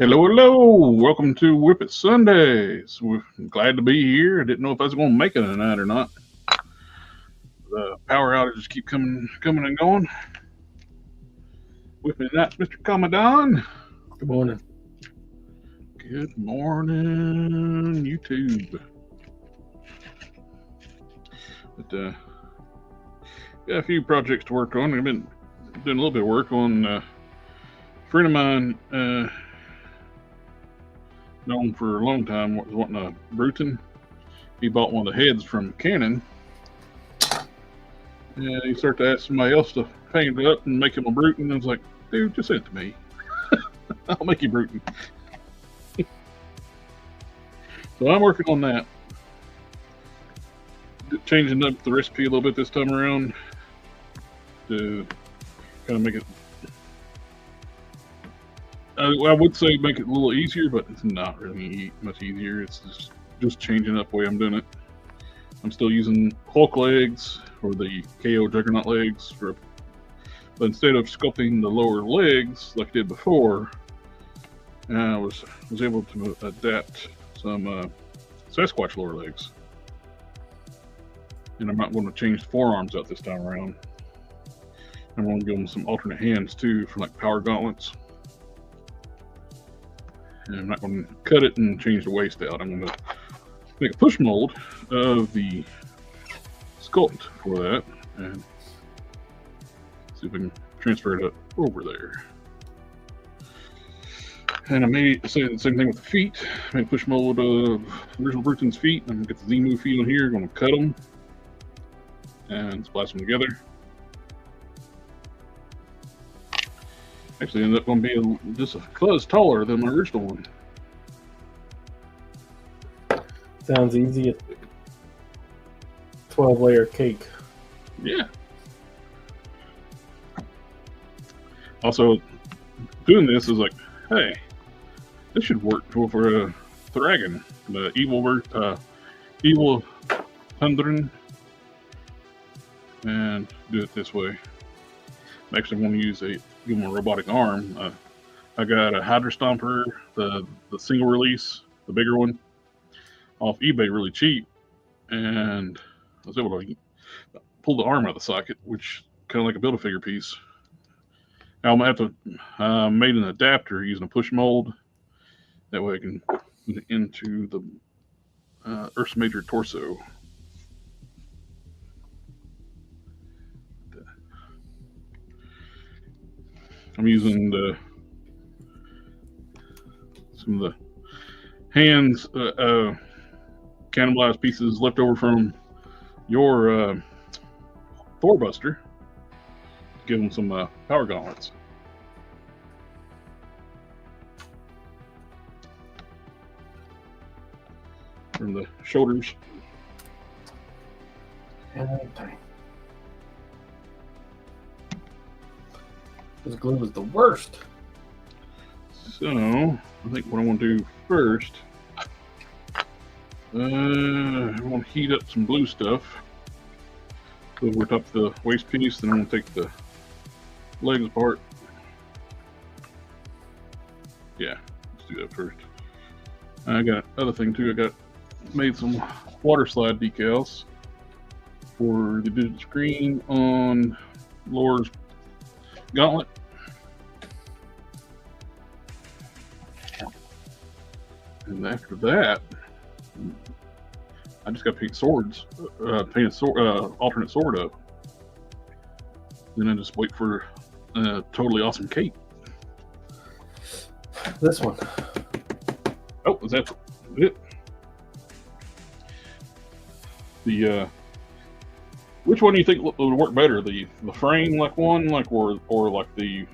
Hello, hello. Welcome to WIP IT Sundays. We're glad to be here. I didn't know if I was going to make it tonight or not. The power outages keep coming and going. With me tonight, Mr. Commandant. Good morning. Good morning, YouTube. But got a few projects to work on. I've been doing a little bit of work on a friend of mine known for a long time was wanting a Bruton. He bought one of the heads from Canon, and he started to ask somebody else to paint it up and make him a Bruton. I was like, dude, just send it to me. I'll make you Bruton. So I'm working on that. Changing up the recipe a little bit this time around to kind of make it, I would say make it a little easier, but it's not really much easier. It's just changing up the way I'm doing it. I'm still using Hulk legs or the KO Juggernaut legs, but instead of sculpting the lower legs like I did before, I was able to adapt some Sasquatch lower legs. And I'm not going to change the forearms out this time around. I'm going to give them some alternate hands too for like power gauntlets. And I'm not going to cut it and change the waist out. I'm going to make a push mold of the Sculpt for that and see if I can transfer it up over there. And I may say the same thing with the feet. I made a push mold of original Bruton's feet. I'm going to get the Zemu feet on here, going to cut them and splice them together. Actually ended up going to be just a fuzz taller than my original one. Sounds easy. 12-layer cake. Yeah. Also, doing this is like, hey, this should work for a dragon, the evil Thundering, and do it this way. I'm actually going to give him a robotic arm. I got a Hydra Stomper, the single release, the bigger one, off eBay really cheap, and I was able to pull the arm out of the socket, which kind of like a Build-A-Figure piece. Now I'm going to have to made an adapter using a push mold. That way I can put it into the Ursa Major torso. I'm using some of the hands, cannibalized pieces left over from your Thor Buster. Give them some power gauntlets. From the shoulders. Okay. This glue is the worst. So, I think what I want to do first, I want to heat up some blue stuff over top of the waist piece. Then I'm going to take the legs apart. Yeah, let's do that first. I got other thing too. I made some water slide decals for the digital screen on Laura's gauntlet. And after that, I just got to paint swords, alternate sword up. Then I just wait for a totally awesome cape. This one. Oh, is that it? The which one do you think would work better? The frame like one, like or like the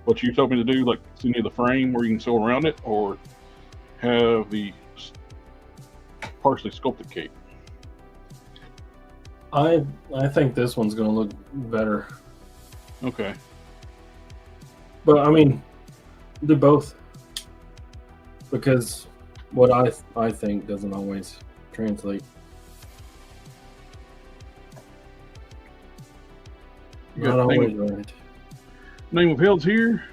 what you told me to do, like send you the frame where you can sew around it, or have the partially sculpted cape? I think this one's going to look better. Okay. But I mean, do both, because what I think doesn't always translate. Not always right. Name of Hell's here.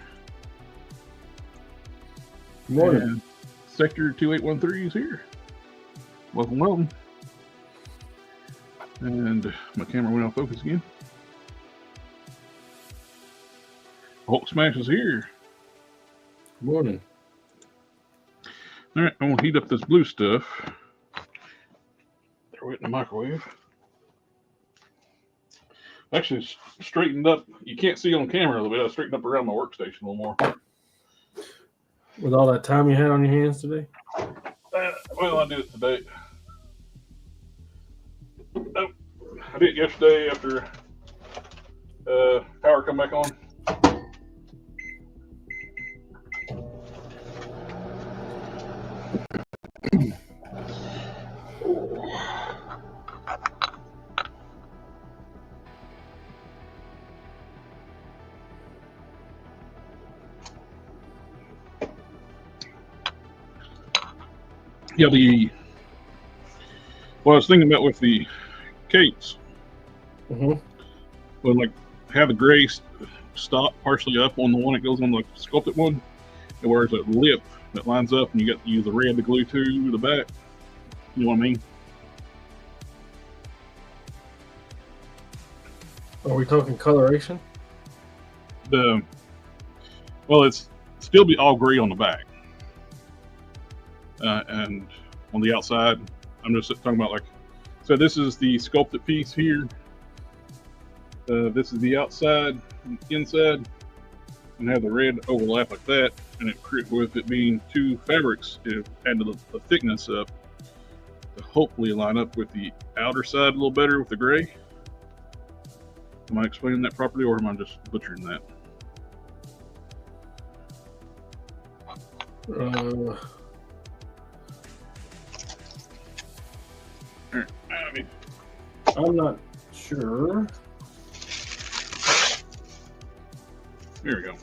Good morning. And Sector 2813 is here. Welcome, welcome. And my camera went off focus again. Hulk Smash is here. Good morning. All right, I'm gonna heat up this blue stuff. Throw it in the microwave. Actually, straightened up. You can't see on camera a little bit. I straightened up around my workstation a little more. With all that time you had on your hands today? Well, I did it today. Oh, I did it yesterday after power come back on. Yeah, what I was thinking about with the capes, when like have the gray stop partially up on the one that goes on the sculpted one, and where's that lip that lines up, and you got to use the red to glue to the back. You know what I mean? Are we talking coloration? Well, it's still be all gray on the back, and on the outside, I'm just talking about like. So this is the sculpted piece here. This is the outside, and inside, and have the red overlap like that, and with it being two fabrics, it added the thickness up to hopefully line up with the outer side a little better with the gray. Am I explaining that properly, or am I just butchering that? I'm not sure. Here we go.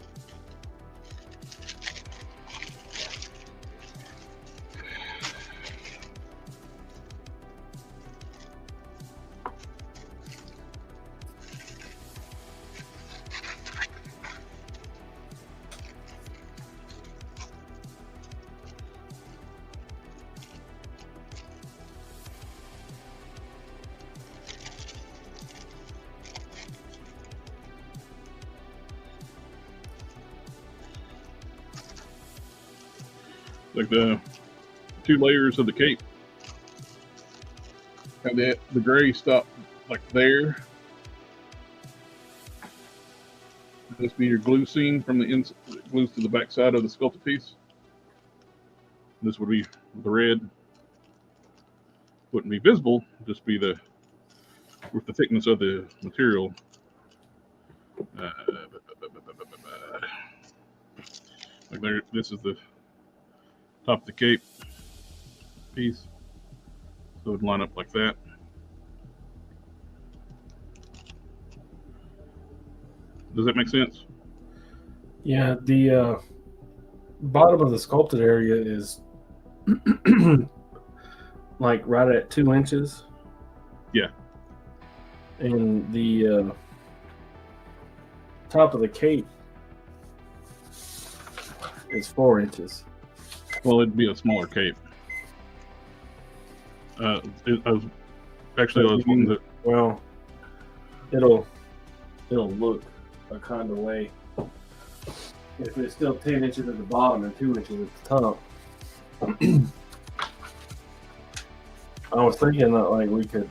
Like the two layers of the cape have the gray stop like there. This be your glue seam from the inside, glues to the back side of the sculpted piece. This would be the red, wouldn't be visible, just be the with the thickness of the material. Like there, this is the top of the cape piece, so it would line up like that. Does that make sense? Yeah, the bottom of the sculpted area is like right at 2 inches. Yeah. And the top of the cape is 4 inches. Well, it'd be a smaller cape. I was wanting to. Well, it'll look a kind of way if it's still 10 inches at the bottom and 2 inches at the top. I was thinking that like we could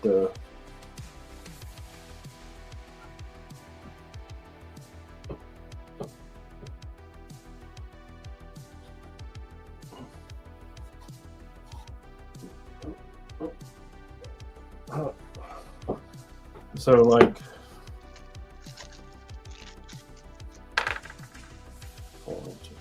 so like 4 inches.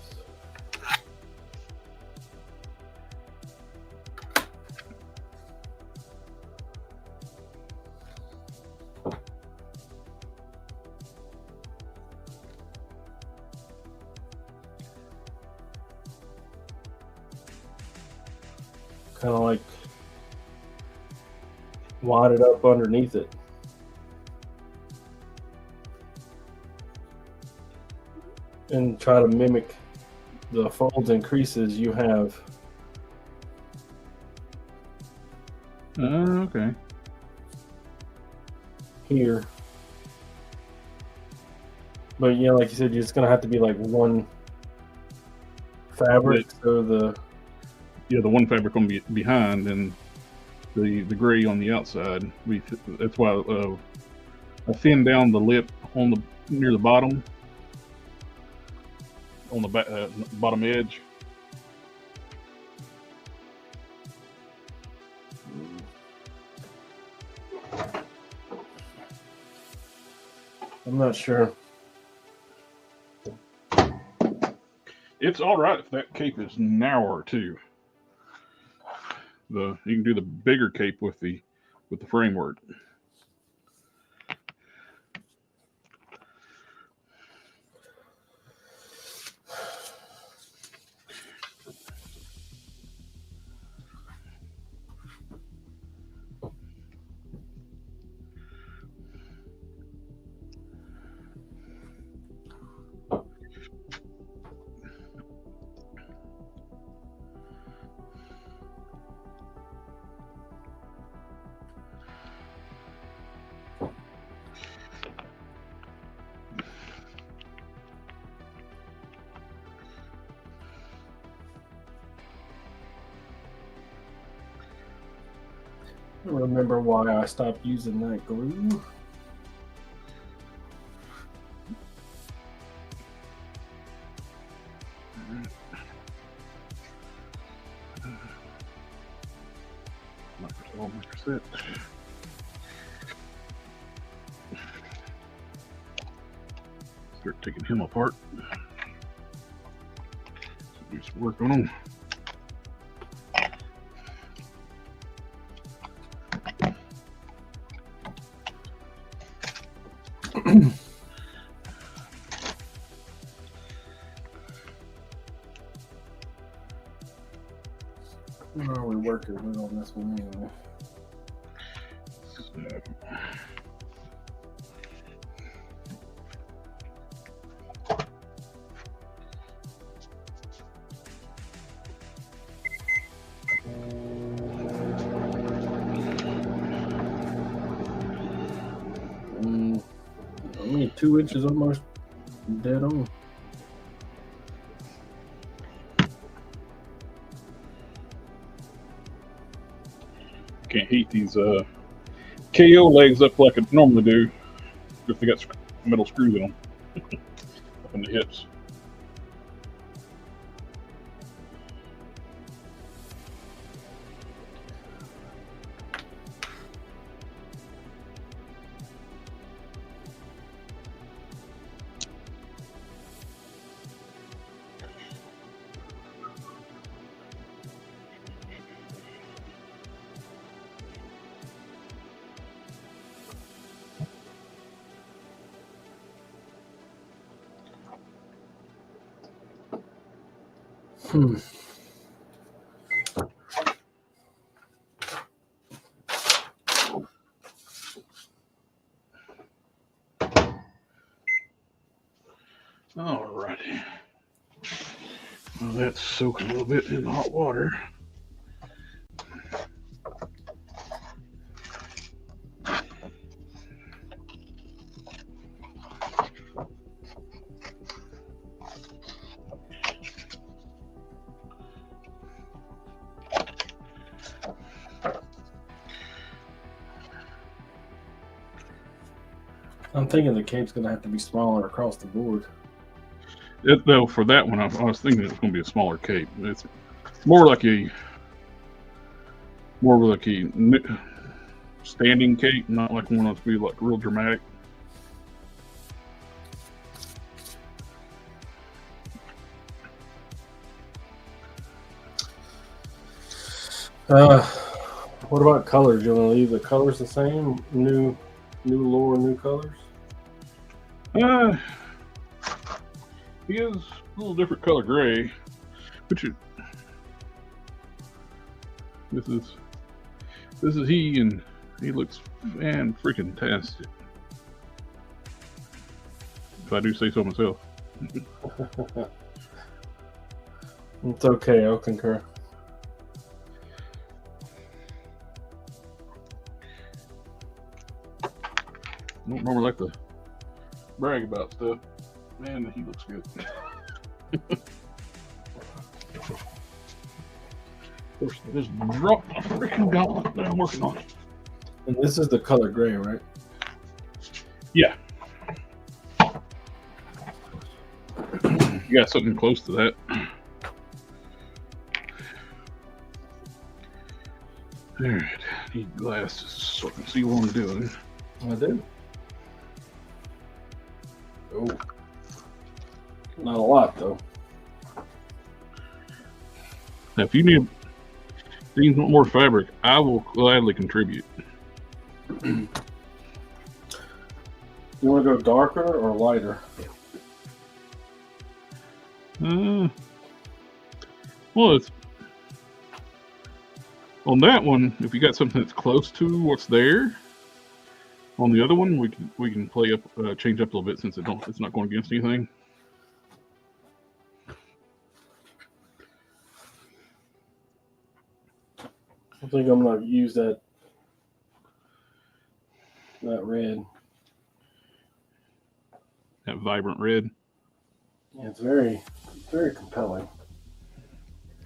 Kind of like wad it up underneath it. And try to mimic the folds and creases you have. Okay. Here. But yeah, like you said, it's gonna have to be like one fabric. So the one fabric gonna be behind and the gray on the outside. That's why I thinned down the lip on the near the bottom, on the bottom edge. I'm not sure. It's all right if that cape is narrower too. You can do the bigger cape with the framework. I don't remember why I stopped using that glue. Start taking him apart. Do some work on him. What are we working with on this one anyway? I mean, 2 inches almost dead on. Can't heat these KO legs up like I normally do if they got metal screws in them up in the hips. Alrighty. Well, that's soaking a little bit in the hot water. I'm thinking the cape's going to have to be smaller across the board. Though for that one, I was thinking it was going to be a smaller cape. It's more like a standing cape, not like one that's be like real dramatic. What about colors? You want to leave the colors the same? New lore, new colors? He is a little different color gray, which this is he, and he looks freaking tastic, if I do say so myself. It's okay. I'll concur. I don't normally like to brag about stuff. Man, he looks good. Of course, I just dropped my freaking gauntlet that I'm working on. And this is the color gray, right? Yeah. You got something close to that. Alright, need glasses so I can see what I'm doing. I do. Oh. Not a lot, though. Now, if you need more fabric, I will gladly contribute. You want to go darker or lighter? Well, it's on that one. If you got something that's close to what's there, on the other one, we can play up, change up a little bit since it's not going against anything. I think I'm gonna use that red. That vibrant red. Yeah, it's very compelling.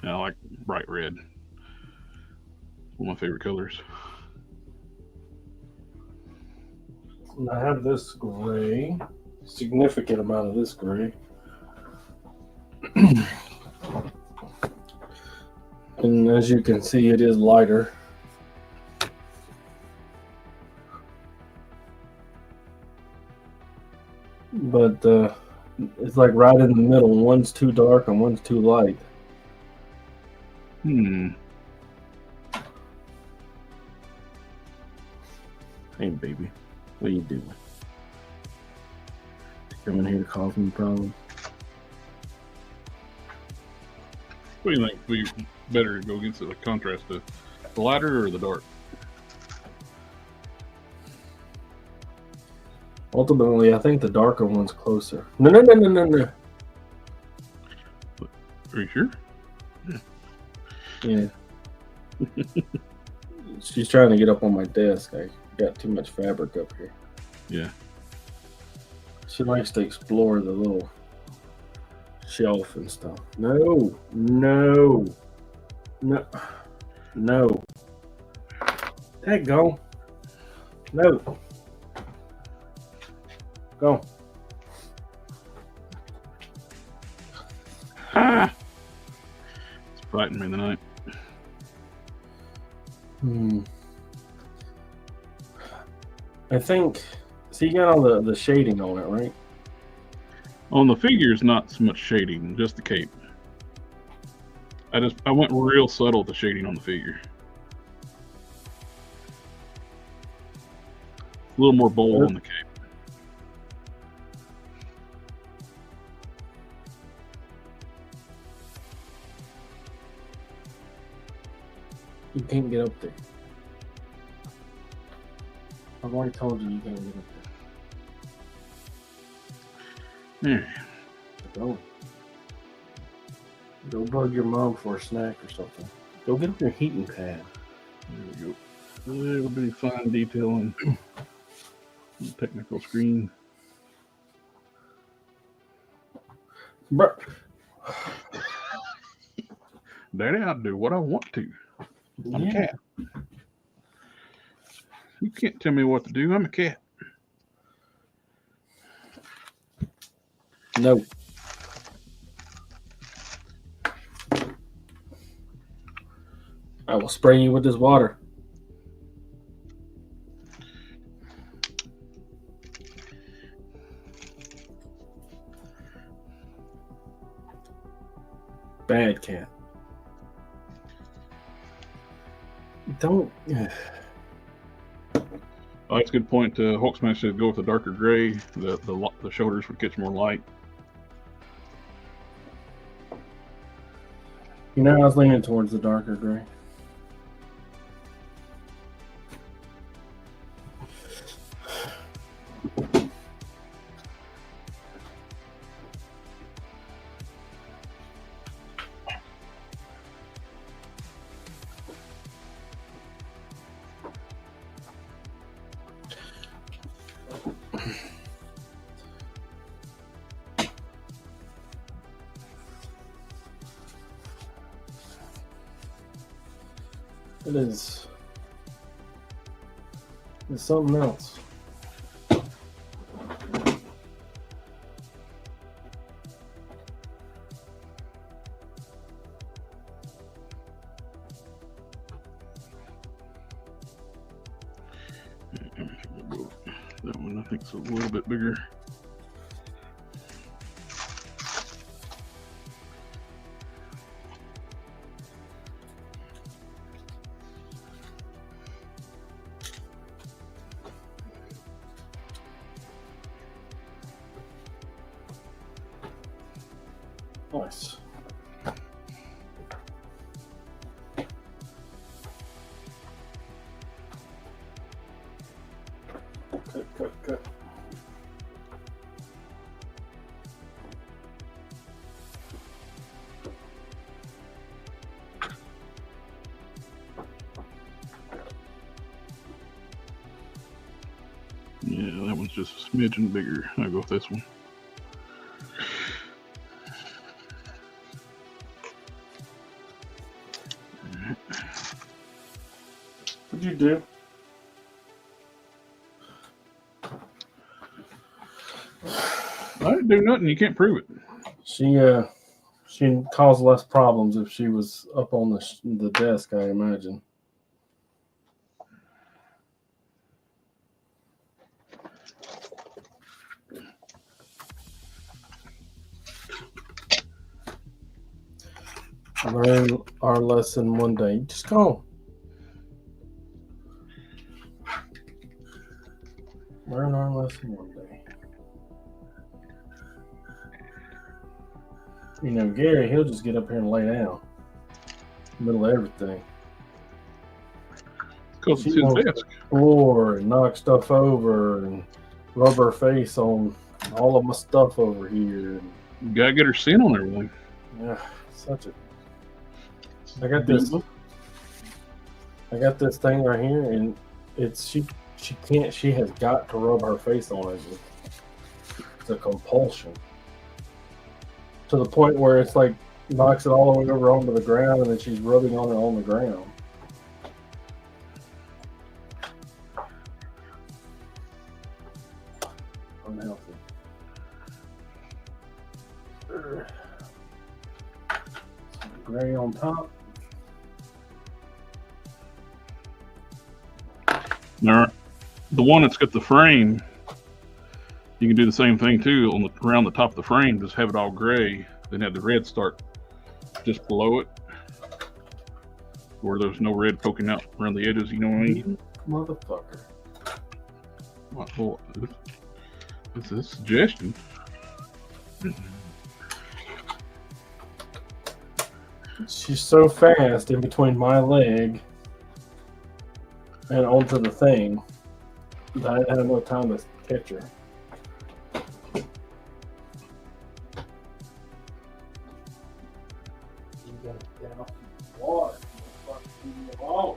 I like bright red. One of my favorite colors. And I have this gray, significant amount of this gray. And as you can see, it is lighter. But it's like right in the middle. One's too dark and one's too light. Hey, baby. What are you doing? Coming here to cause me problems? What do you think? We better go against the contrast of the lighter or the dark? Ultimately, I think the darker one's closer. No. Are you sure? Yeah. She's trying to get up on my desk. I got too much fabric up here. Yeah. She likes to explore the little shelf and stuff. No. That go. No. Go. Ah! It's frightened me tonight. I think. So you got all the shading on it, right? On the figures, not so much shading, just the cape. I went real subtle with the shading on the figure. A little more bold on the cape. You can't get up there. I've already told you can't get up there. Go bug your mom for a snack or something. Go get up your heating pad. There we go. A little bit of fine detailing. Technical screen. Bruh. Daddy, I'll do what I want to. I'm a cat. You can't tell me what to do. I'm a cat. No. I will spray you with this water. Bad cat. Don't. Oh, that's a good point. Hulksmash said go with the darker gray. The shoulders would catch more light. You know, I was leaning towards the darker gray. It is. It's something else. That one I think is a little bit bigger. Nice. Cut. Yeah, that one's just a smidgen bigger. I'll go with this one. What'd you do? I didn't do nothing. You can't prove it. She caused less problems if she was up on the desk, I imagine. Learn our lesson one day. Just go. Learn our lesson one day. You know, Gary, he'll just get up here and lay down in the middle of everything. Because it's She his wants desk. to explore and knock stuff over and rub her face on all of my stuff over here. You gotta get her scent on everything. Yeah, such a. I got this thing right here, and she has got to rub her face on it. It's a compulsion to the point where it's like knocks it all the way over onto the ground, and then she's rubbing on it on the ground. Unhealthy. Gray on top. Now, the one that's got the frame, you can do the same thing too on around the top of the frame. Just have it all gray, then have the red start just below it, where there's no red poking out around the edges. You know what I mean? Motherfucker. Well, it's a suggestion. She's so fast in between my leg and onto the thing that I didn't have no time to catch her. You gotta get off the water. Oh.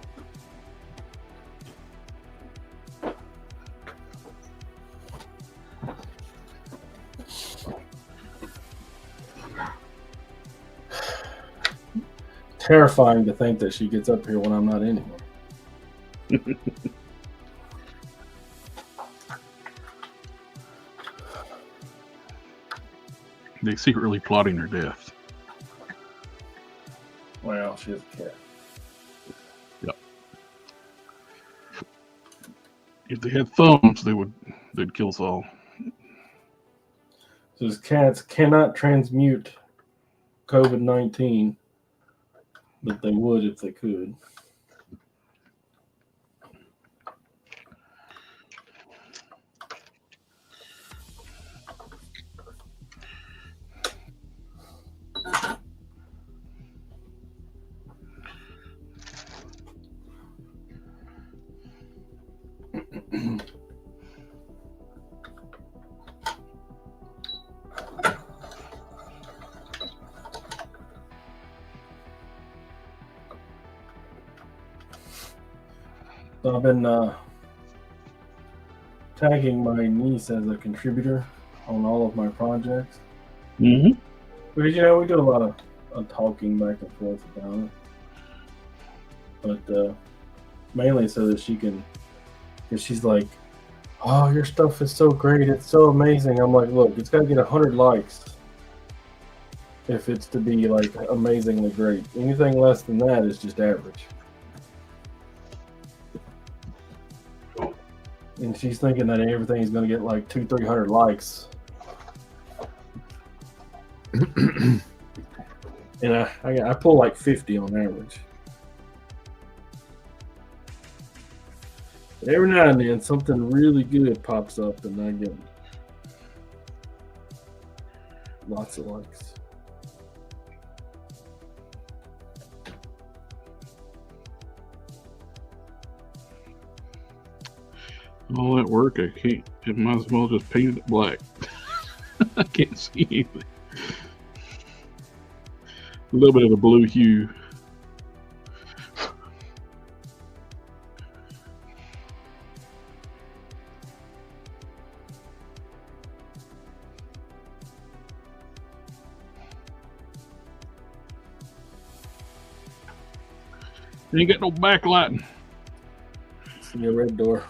Terrifying to think that she gets up here when I'm not in here. They secretly plotting her death. Well, she has a cat. Yep. If they had thumbs, they'd kill us all. So these cats cannot transmute COVID-19, but they would if they could. So I've been tagging my niece as a contributor on all of my projects. Mm-hmm. Because, you know, we do a lot of talking back and forth about it. but mainly so that she can, because she's like, oh, your stuff is so great, it's so amazing. I'm like, look, it's got to get 100 likes if it's to be like amazingly great. Anything less than that is just average. And she's thinking that everything's going to get like 200-300 likes. And I pull like 50 on average. But every now and then something really good pops up and I get lots of likes. All that work, I can't. I might as well just paint it black. I can't see anything. A little bit of a blue hue. You ain't got no backlighting. See a red door.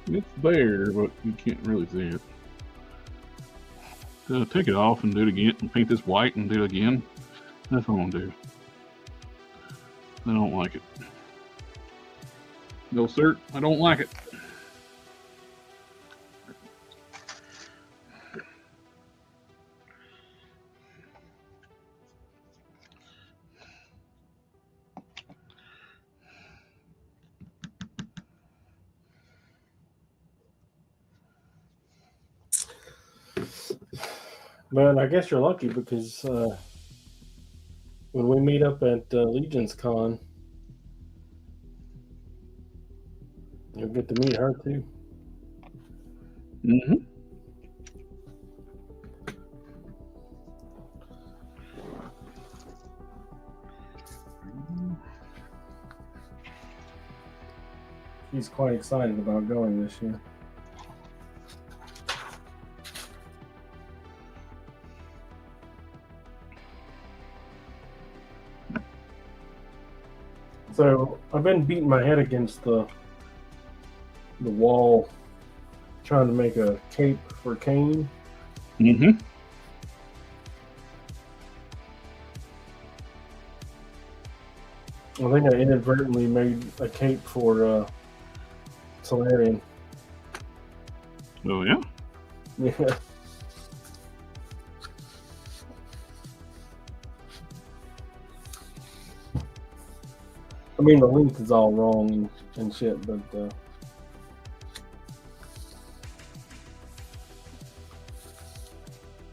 It's there, but you can't really see it. Take it off and do it again, and paint this white and do it again. That's what I'm gonna do. I don't like it. No, sir, I don't like it. But I guess you're lucky because when we meet up at Legion's Con, you'll get to meet her too. Mm-hmm. She's quite excited about going this year. So I've been beating my head against the wall, trying to make a cape for Kane. Mm-hmm. I think I inadvertently made a cape for Solarian. Oh yeah. Yeah. I mean, the length is all wrong and shit, but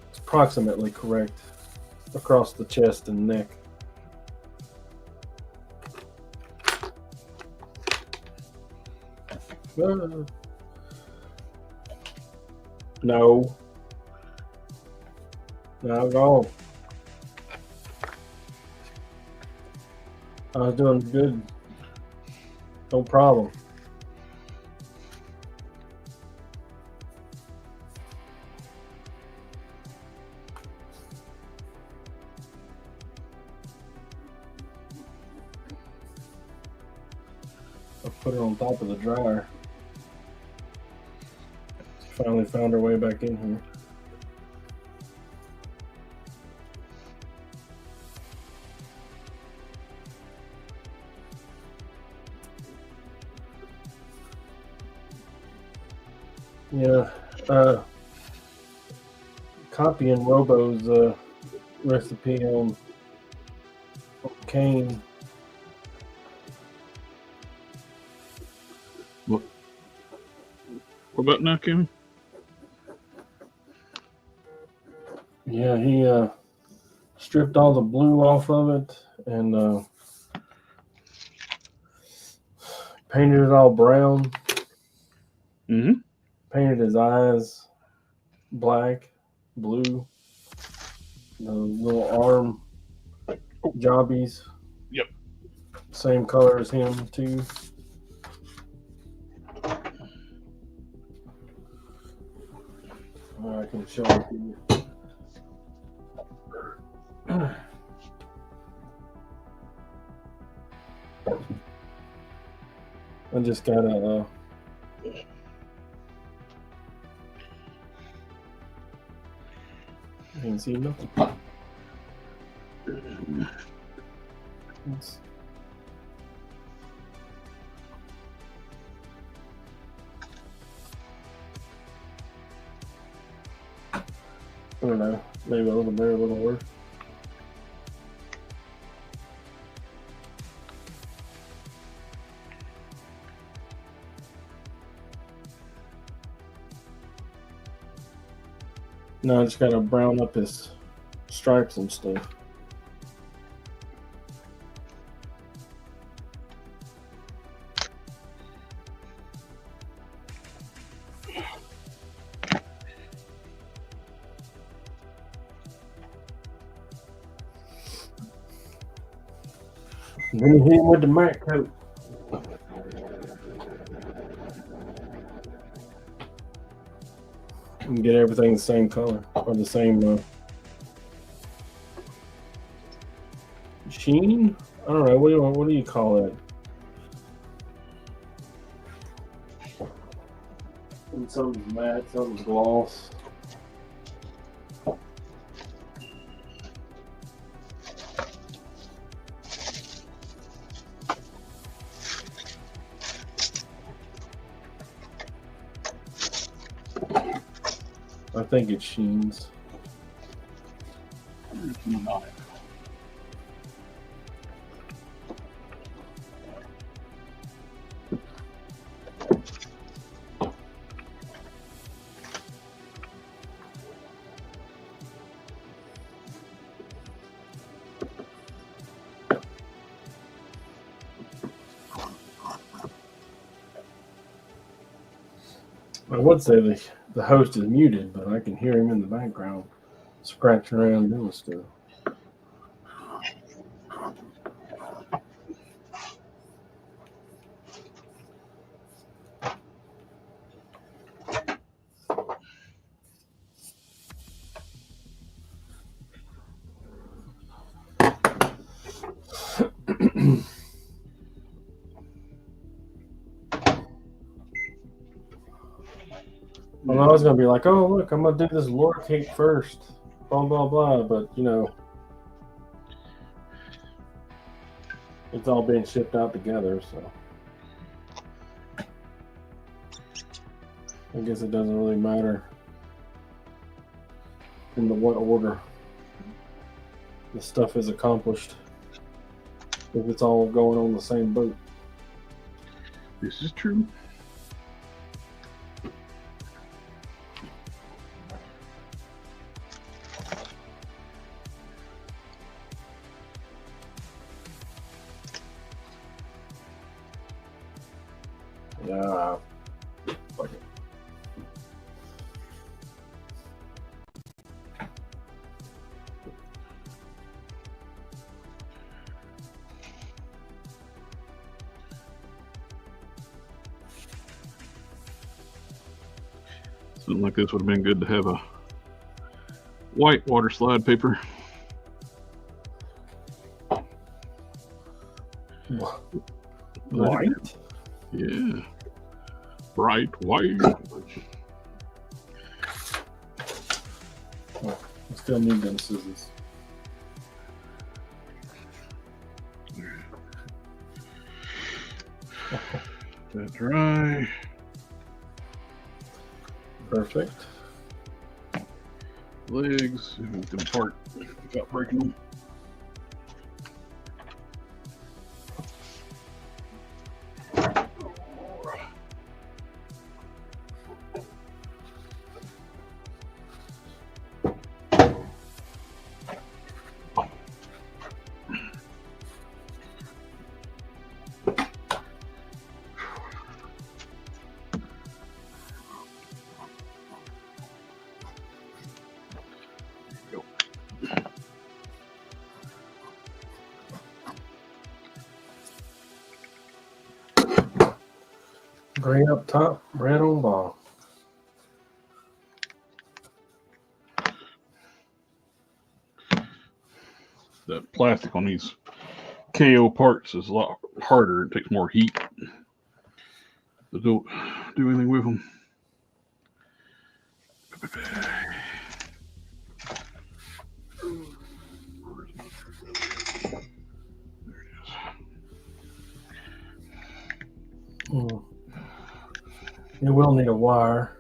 it's approximately correct across the chest and neck. No. No, go. I was doing good. No problem. I put it on top of the dryer. Finally found her way back in here. Yeah, copying Robo's recipe on Kane. What about now, Kevin? Yeah, he stripped all the blue off of it and painted it all brown. Mm-hmm. Painted his eyes black, blue. The little arm jobbies. Yep. Same color as him too. and show it to you. I just gotta I can see nothing. It's, I don't know, maybe a little better, a little worse. No, I just gotta brown up his stripes and stuff. Then you hit him with the matte coat. And get everything the same color or the same sheen. I don't know. What do you call it? And some's matte, some's gloss. I think it's sheens. Not. I would say the host is muted, but I can hear him in the background scratching around doing stuff. Well, I was gonna be like, oh look, I'm gonna do this lure cake first, blah blah blah, but you know, it's all being shipped out together, so I guess it doesn't really matter in what order the stuff is accomplished if it's all going on the same boat. This is true. Yeah. Fuck it. Something like this would have been good to have a white water slide paper. White? Yeah. Bright white. Oh, I still need them scissors. That dry. Perfect. Legs. Move them apart without breaking them. Green up top, red on bottom. plastic on these KO parts is a lot harder. It takes more heat to do anything with them. It will need a wire,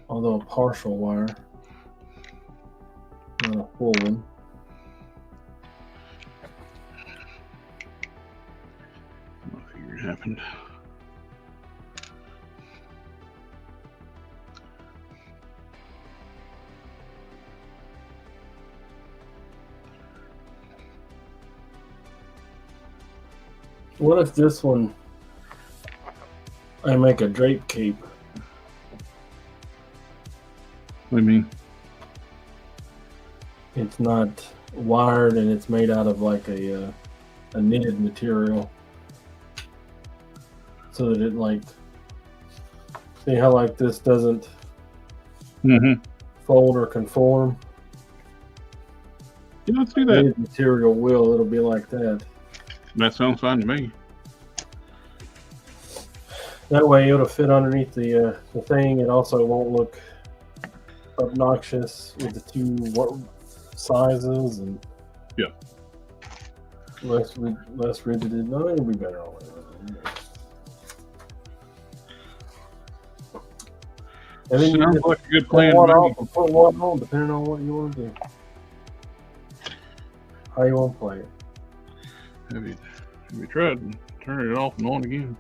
although a partial wire, not a full one. I figured it happened. What if this one, I make a drape cape? What do you mean? It's not wired and it's made out of like a knitted material, so that it like, see how like this doesn't fold or conform? Yeah, let's do that. Knitted material will, it'll be like that. That sounds fine to me. That way it'll fit underneath the thing. It also won't look obnoxious with the two sizes, and yeah, less rigid. No, it'll be better all the way. And then sounds like a good plan. Put one on, depending on what you want to do, how you want to play it. Have you tried turning it off and on again?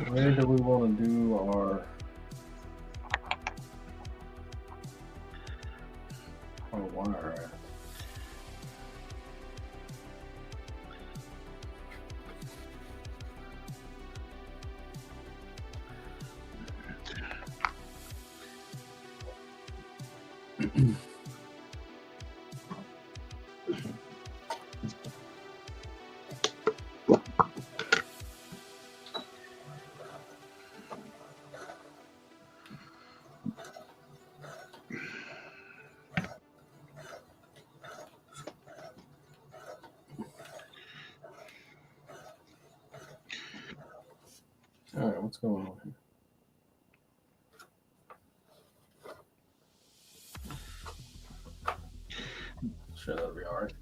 Where do we want to do our wire at? All right, what's going on here? Sure, that'll be all right.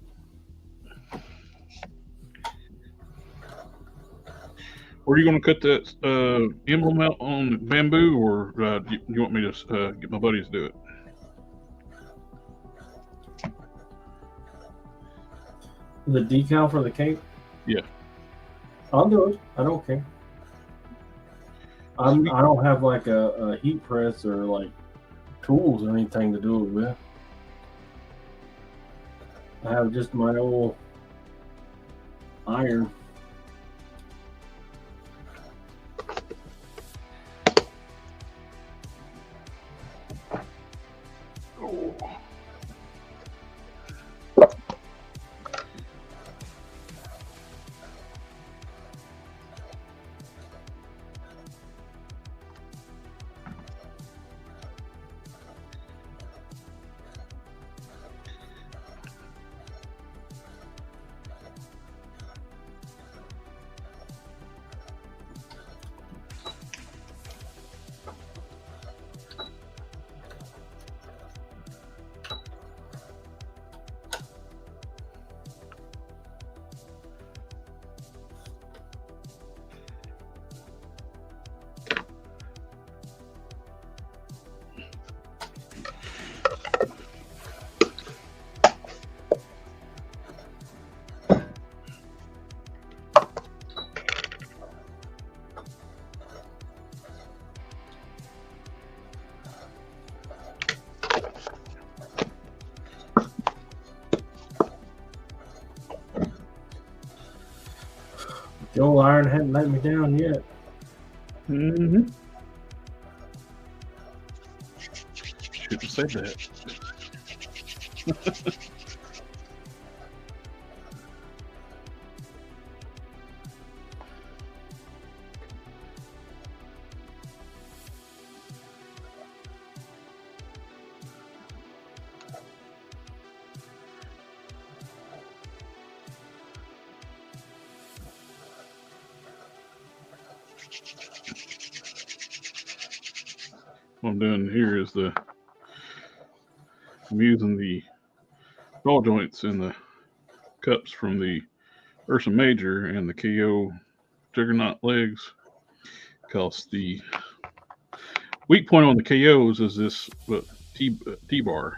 Were you going to cut that emblem out on bamboo, or do you want me to get my buddies to do it? The decal for the cape? Yeah. I'll do it. I don't care. I don't have like a heat press or like tools or anything to do it with. I have just my old iron. The old iron hadn't let me down yet. Mm-hmm. Should have said that. What I'm doing here is I'm using the ball joints in the cups from the Ursa Major and the KO Juggernaut legs, because the weak point on the KOs is this T-bar.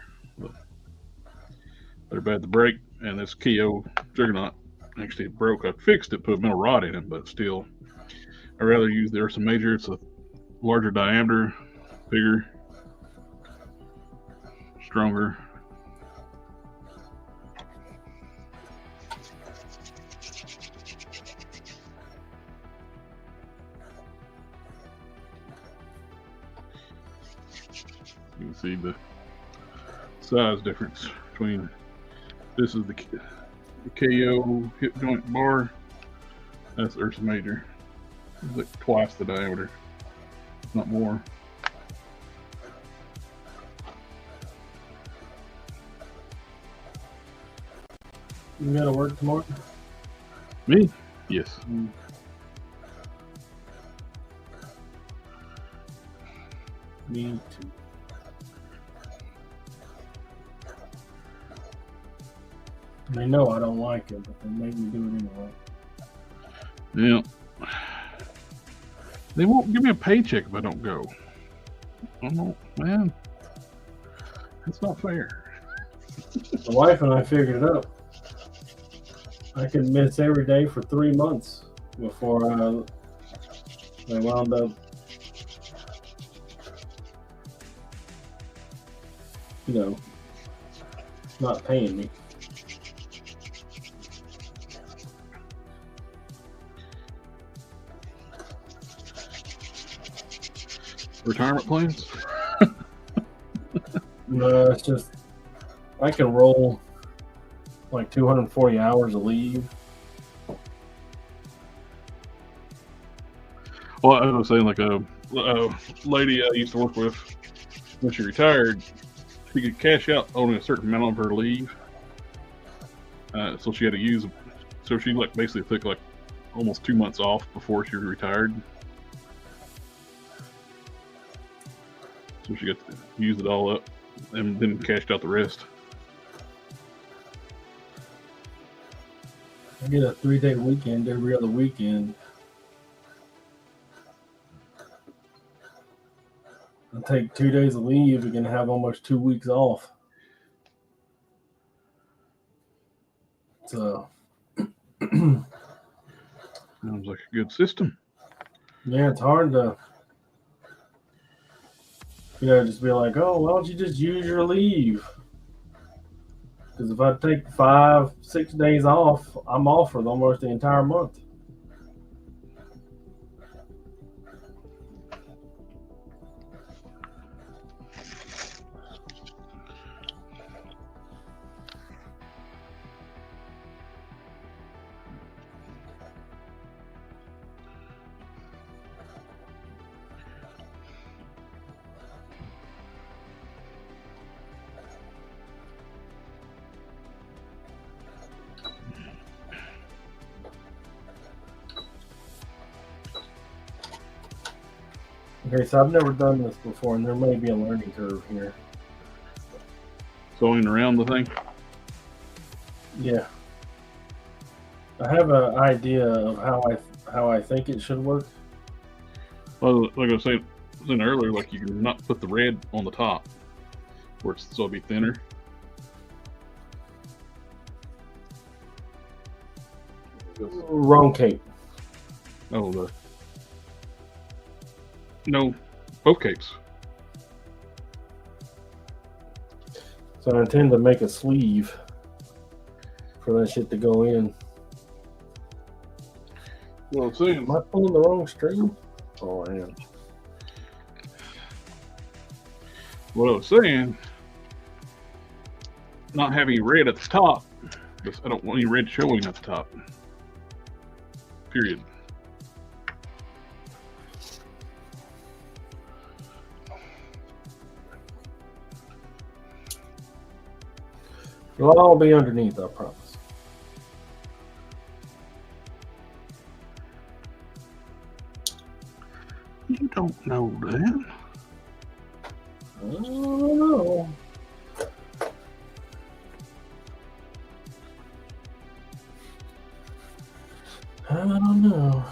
They're bad to break, and this KO Juggernaut actually broke. I fixed it, put a metal rod in it, but still, I'd rather use the Ursa Major. It's a larger diameter, bigger, stronger. You can see the size difference between this is the KO hip joint bar. That's Ursa Major. It's like twice the diameter, not more. You gotta work tomorrow? Me? Yes. Me too. They know I don't like it, but they make me do it anyway. Yeah. They won't give me a paycheck if I don't go. Oh, man. That's not fair. The wife and I figured it out. I could miss every day for 3 months before they wound up, not paying me. Retirement plans? No, it's just I can roll like 240 hours of leave. Well, I was saying, like a lady I used to work with, when she retired, she could cash out only a certain amount of her leave. So she had to use, so she basically took like almost 2 months off before she retired. So she got to use it all up and then cashed out the rest. I get a 3-day weekend every other weekend. I take 2 days of leave and can have almost 2 weeks off. So sounds like a good system. Yeah, it's hard to just be like, oh, why don't you just use your leave? Because if I take 5-6 days off, I'm off for almost the entire month. Okay, so I've never done this before, and there may be a learning curve here. Sewing around the thing? Yeah. I have an idea of how I think it should work. Well, like I was saying earlier, like you can not put the red on the top, so it'll be thinner. Wrong cape. Oh, no, both capes. So I intend to make a sleeve for that shit to go in. Well, I'm saying, Am I pulling the wrong string? Oh, I am. what I was saying, not having red at the top, because I don't want any red showing at the top. Period. It'll all be underneath, I promise. You don't know that. I don't know. I don't know.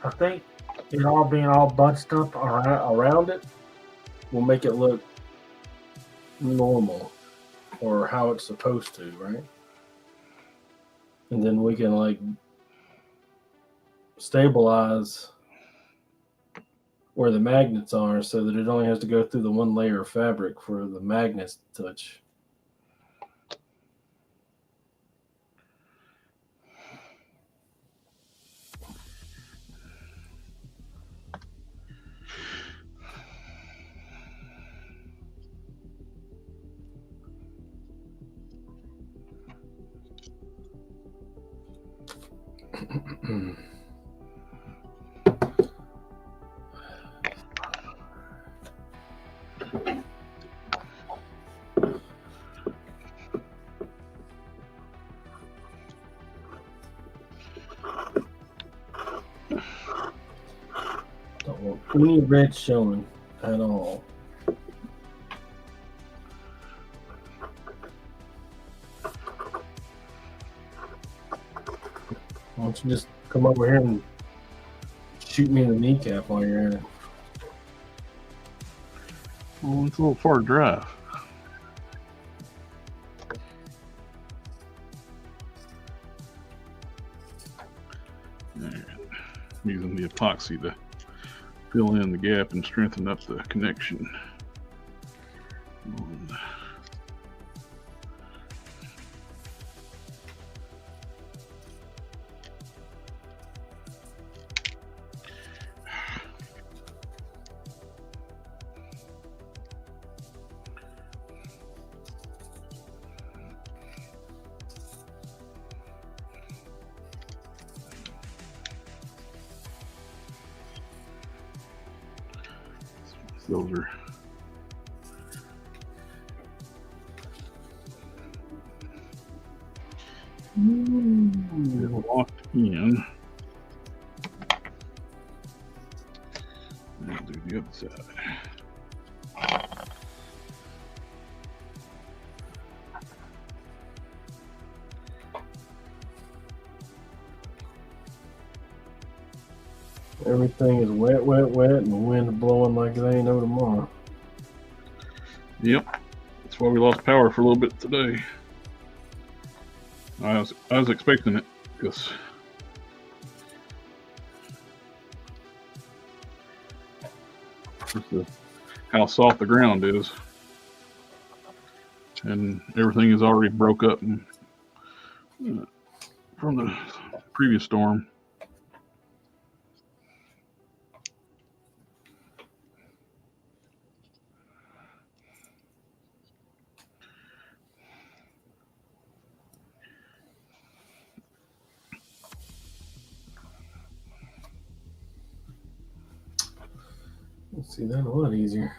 I think it all being all bunched up around it will make it look normal or how it's supposed to, right? And then we can like stabilize where the magnets are so that it only has to go through the one layer of fabric for the magnets to touch. Don't want any red showing at all. Why don't you just come over here and shoot me in the kneecap while you're at it? Well, it's a little far to drive. Alright. I'm using the epoxy to fill in the gap and strengthen up the connection. Silver. Locked in. I'll do the other side. Everything is wet, wet, wet, and the wind blowing like it ain't no tomorrow. Yep. That's why we lost power for a little bit today. I was expecting it because how soft the ground is, and everything is already broke up from the previous storm. Let's see, that's a lot easier.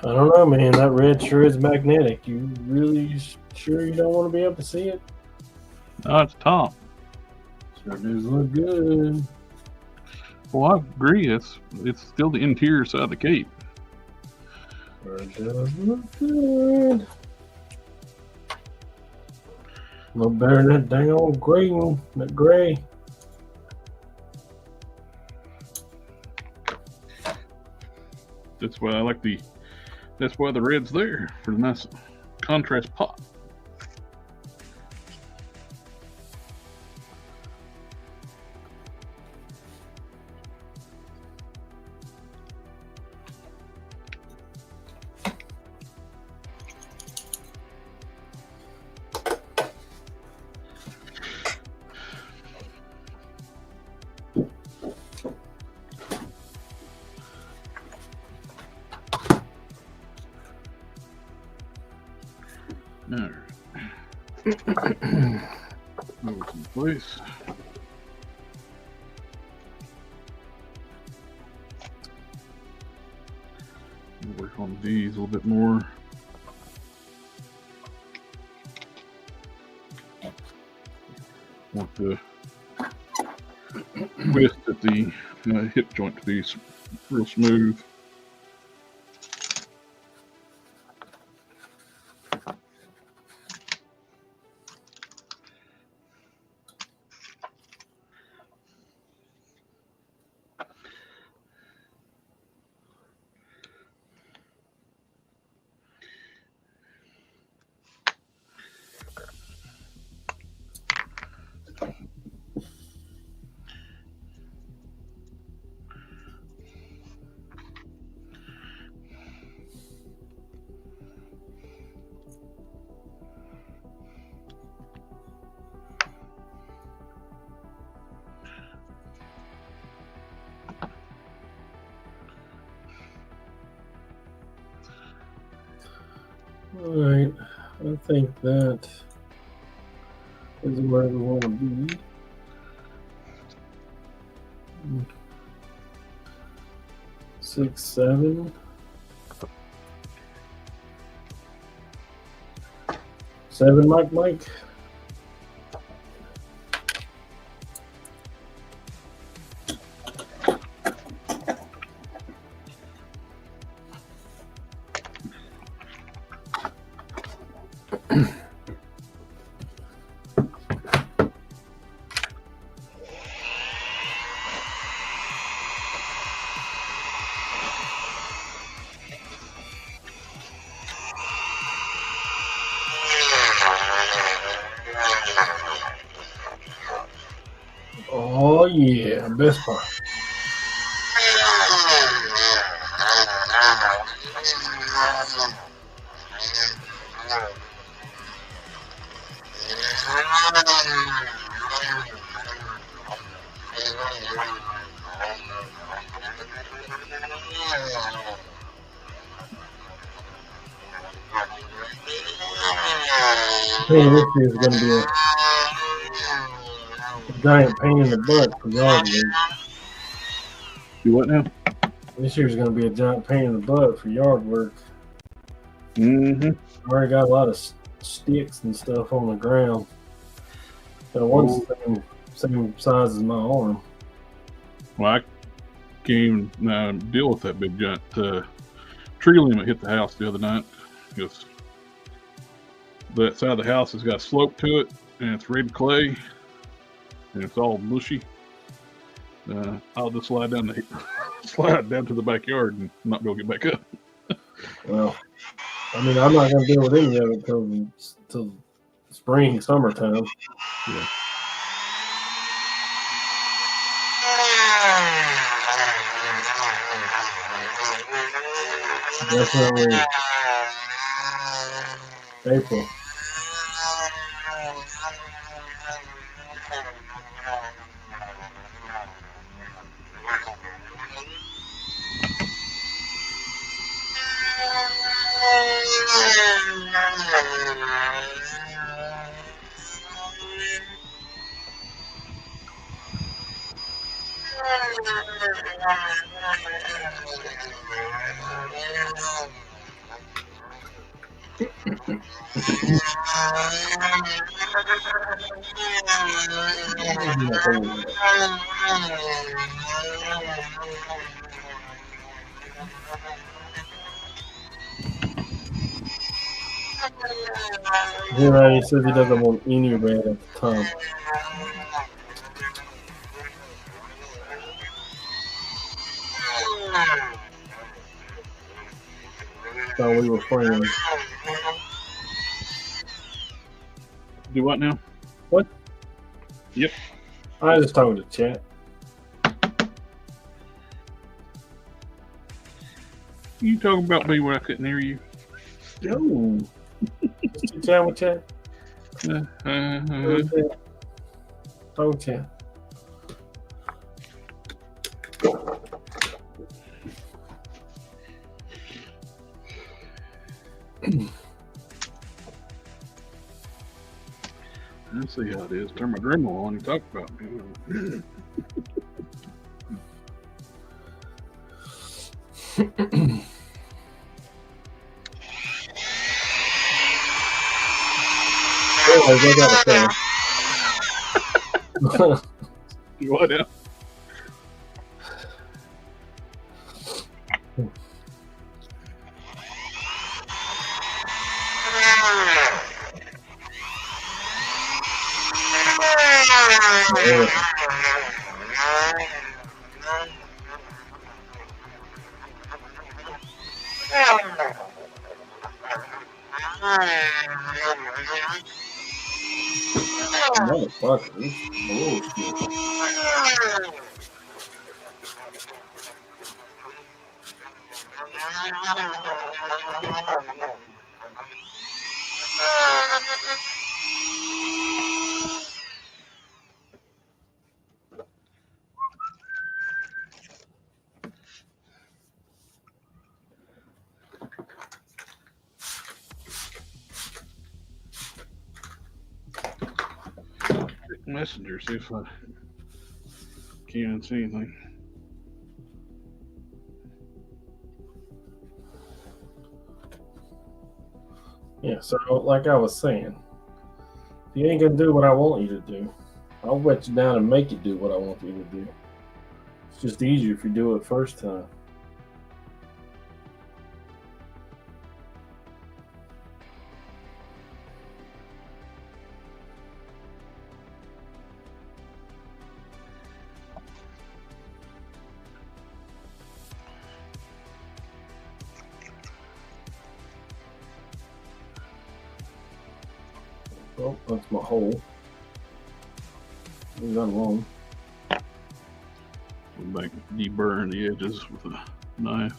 I don't know, man. That red sure is magnetic. You really sure you don't want to be able to see it? No, it's top. Sure does look good. Well, I agree. It's still the interior side of the cape. Sure does look good. A little better than that dang old green, that gray. That's why I like that's why the red's there, for the nice contrast pop. Move it in place. Work on these a little bit more. Want the width at the hip joint to be real smooth. All right, I think that is where we want to be. Six, 7. 7, Mike. Oh yeah, best part. Hey, this is going to be a giant pain in the butt for yard work. Do what now? This year's going to be a giant pain in the butt for yard work. Mm-hmm. I already got a lot of sticks and stuff on the ground. That one's same size as my arm. Well, I can't even deal with that big giant tree limb that hit the house the other night. Because that side of the house has got a slope to it, and it's red clay, and it's all bushy. I'll just slide down to the backyard and not be able to get back up. Well, I mean, I'm not going to deal with any of it till spring, summertime. Yeah. Definitely April. He says he doesn't want any red at the top. Thought we were friends. Do what now? What? Yep. I just talking to chat. You talking about me when I couldn't hear you? No. Just chat with chat. Talk chat. Let's see how it is. Turn my Dremel on and talk about me. I got a fan. What now? Motherfucker, this bullshit. Messenger, see if I can see anything. Yeah, so like I was saying, if you ain't gonna do what I want you to do, I'll wet you down and make you do what I want you to do. It's just easier if you do it first time. Well, that's my hole. Leave that alone. Go back and deburr the edges with a knife.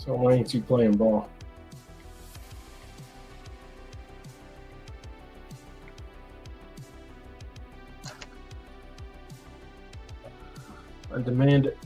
So why ain't you playing ball? I demand it.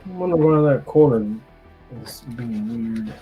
I wonder why that corner is being weird.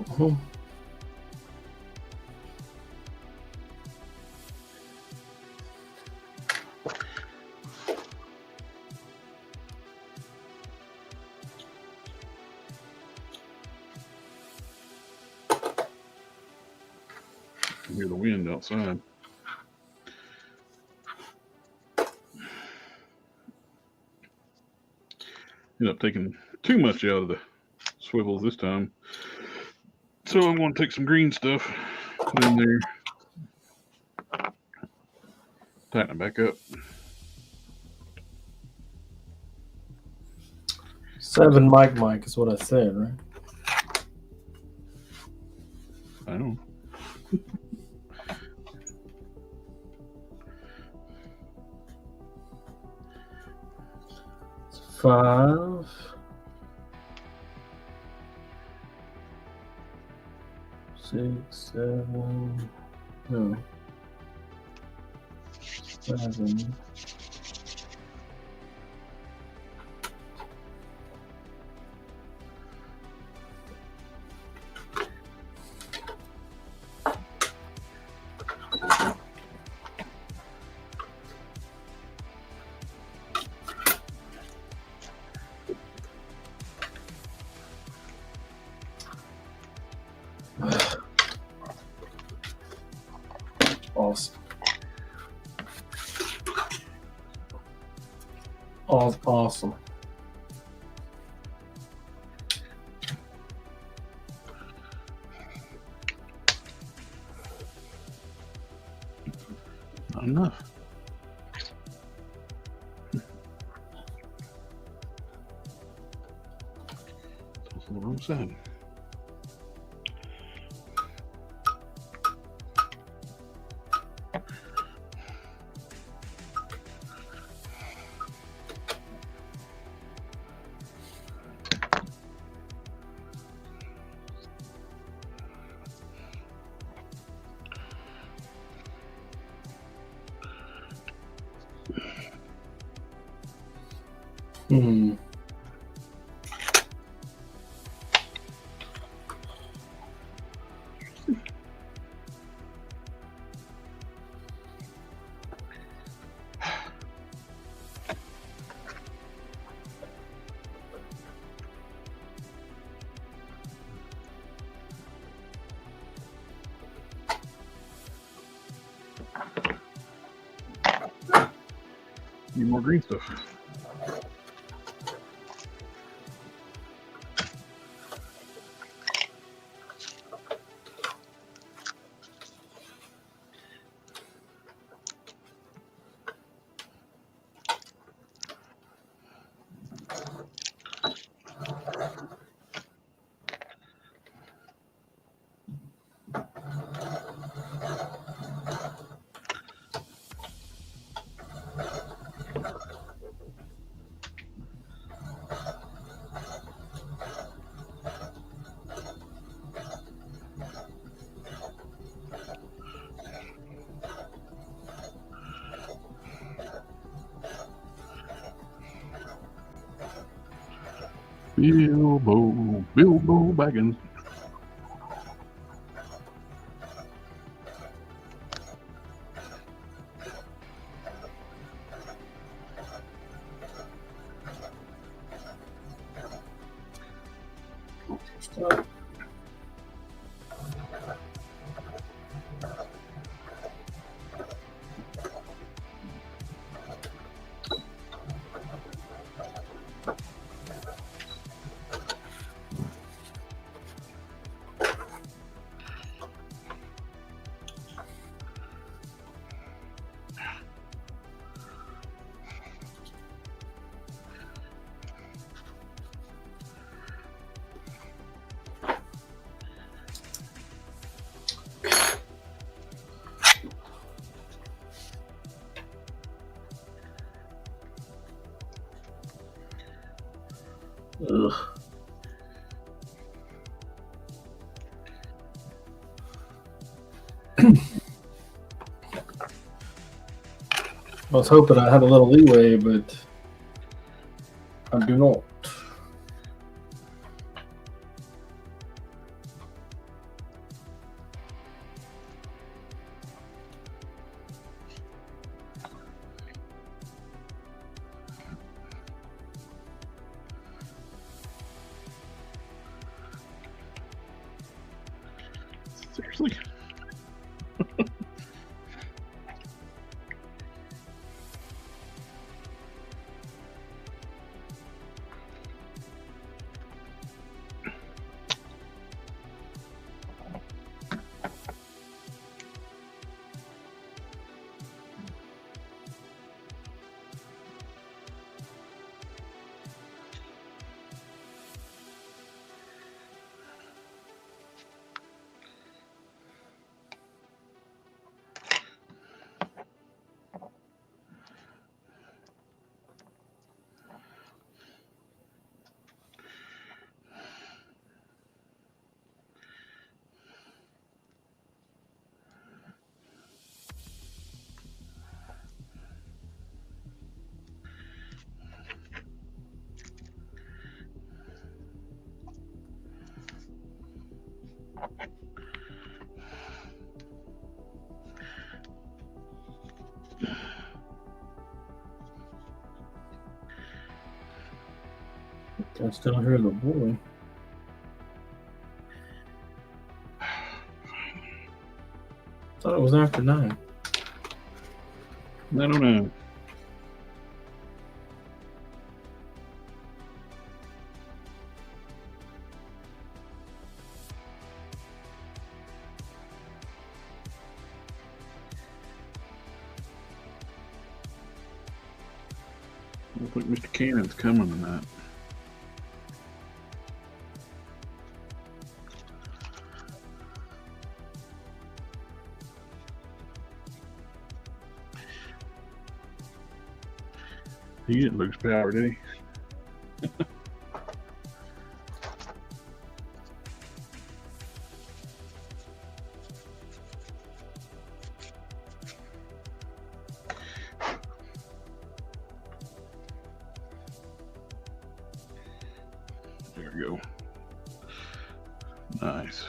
Mhm. I hear the wind outside. Ended up taking too much out of the swivels this time. So I'm going to take some green stuff, put in there, tighten it back up. 7 mic is what I said, right? I know. It's 5. 6, 7. No. 7. Awesome. Awesome. Not enough. That's on the wrong side. Hmm. Need more green stuff. Bilbo Baggins. Ugh. I was hoping I had a little leeway, but I do not. Seriously? I still hear the boy. Thought it was after 9. I don't know. I don't think Mr. Cannon's coming tonight. He didn't lose power, did he? There we go. Nice.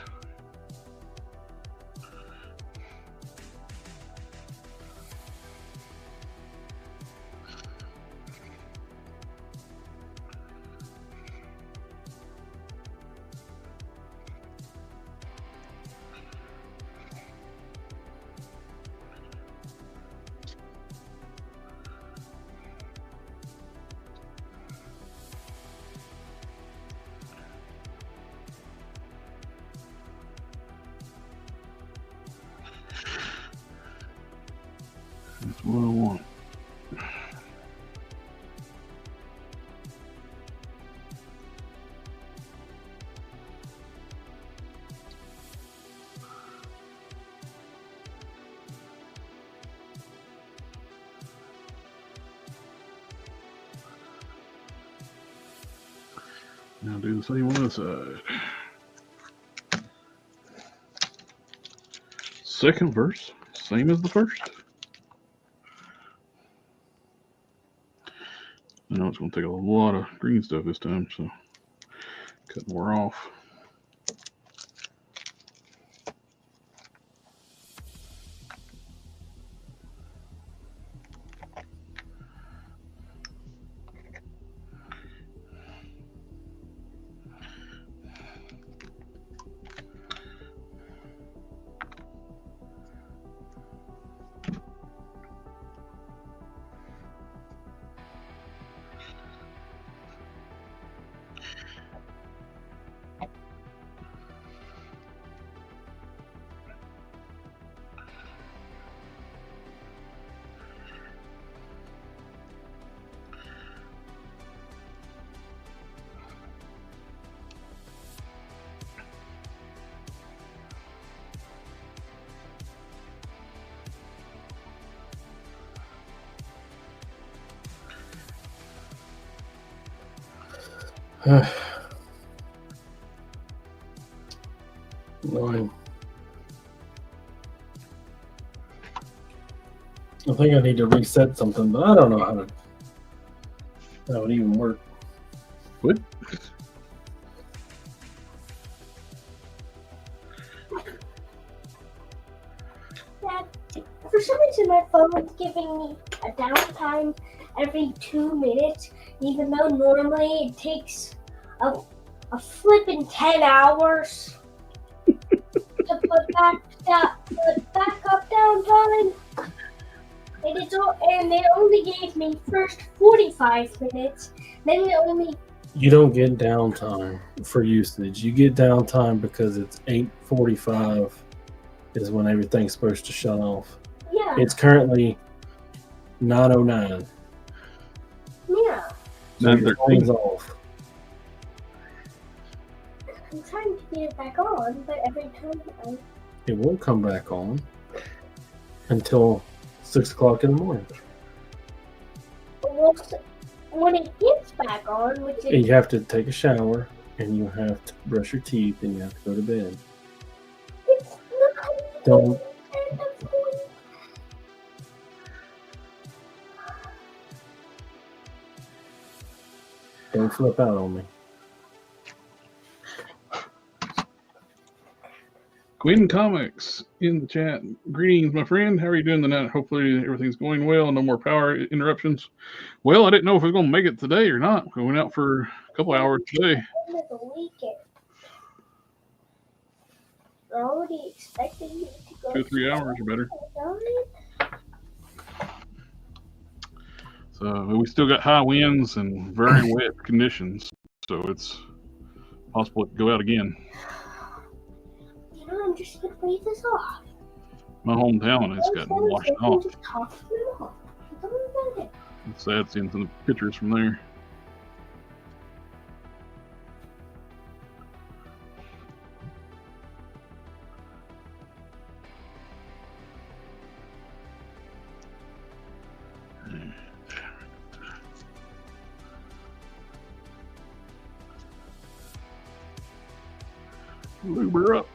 That's what I want. Now do the same on this side. Second verse, same as the first. I know it's going to take a lot of green stuff this time, so cut more off. Annoying. I think I need to reset something, but I don't know how to. That would even work. What? Dad, for some reason my phone's giving me a downtime every 2 minutes, even though normally it takes a flippin' 10 hours to but backup downtime. And they only gave me first 45 minutes. Then they only. You don't get downtime for usage. You get downtime because it's 8:45 is when everything's supposed to shut off. Yeah. It's currently 9:09. Yeah. So your phone's off. I'm trying to get it back on, but every time It won't come back on until 6 o'clock in the morning. Well, when it gets back on, which is... You have to take a shower, and you have to brush your teeth, and you have to go to bed. It's not... Don't... Don't flip out on me. Quinn Comics in the chat. Greetings, my friend. How are you doing tonight? Hopefully everything's going well. No more power interruptions. Well, I didn't know if we were going to make it today or not. We went out for a couple hours today. The weekend. They're already expecting me to go 2 or 3 hours or better. So we still got high winds and very wet conditions. So it's possible to go out again. I'm just going to leave this off. My hometown has gotten washed off. Just toss it off. Don't worry about it. It's sad seeing some pictures from there. Lube her up.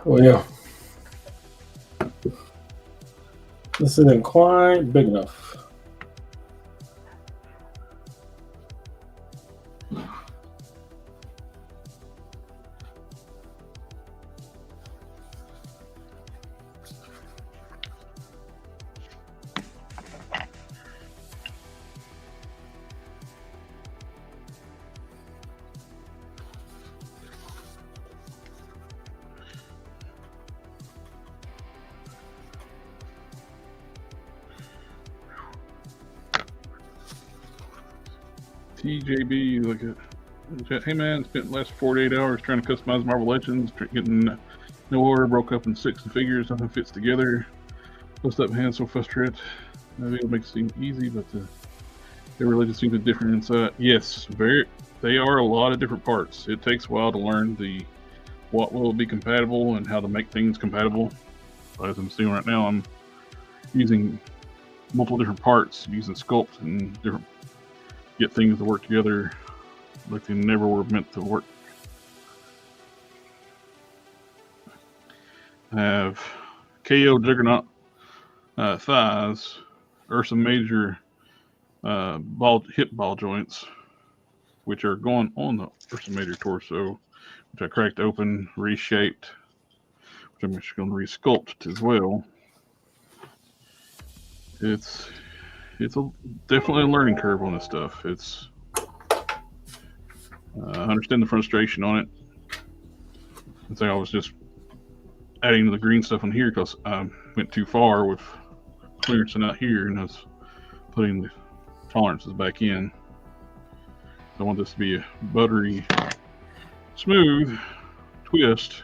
Well, yeah. This isn't quite big enough. TJB, look at, hey man, spent the last 48 hours trying to customize Marvel Legends, getting no order, broke up in 6 figures, nothing fits together. Post up hand, so frustrated. Maybe it'll make it seem easy, but they really just seem to different inside. Yes, they are a lot of different parts. It takes a while to learn what will be compatible and how to make things compatible. As I'm seeing right now, I'm using multiple different parts, using Sculpt and different get things to work together like they never were meant to work. I have KO Juggernaut thighs, or some major hip ball joints, which are going on the Ursa Major torso, which I cracked open, reshaped, which I'm just going to resculpt as well. It's definitely a learning curve on this stuff. I understand the frustration on it. I think I was just adding the green stuff on here because I went too far with clearancing out here, and I was putting the tolerances back in. I want this to be a buttery, smooth twist,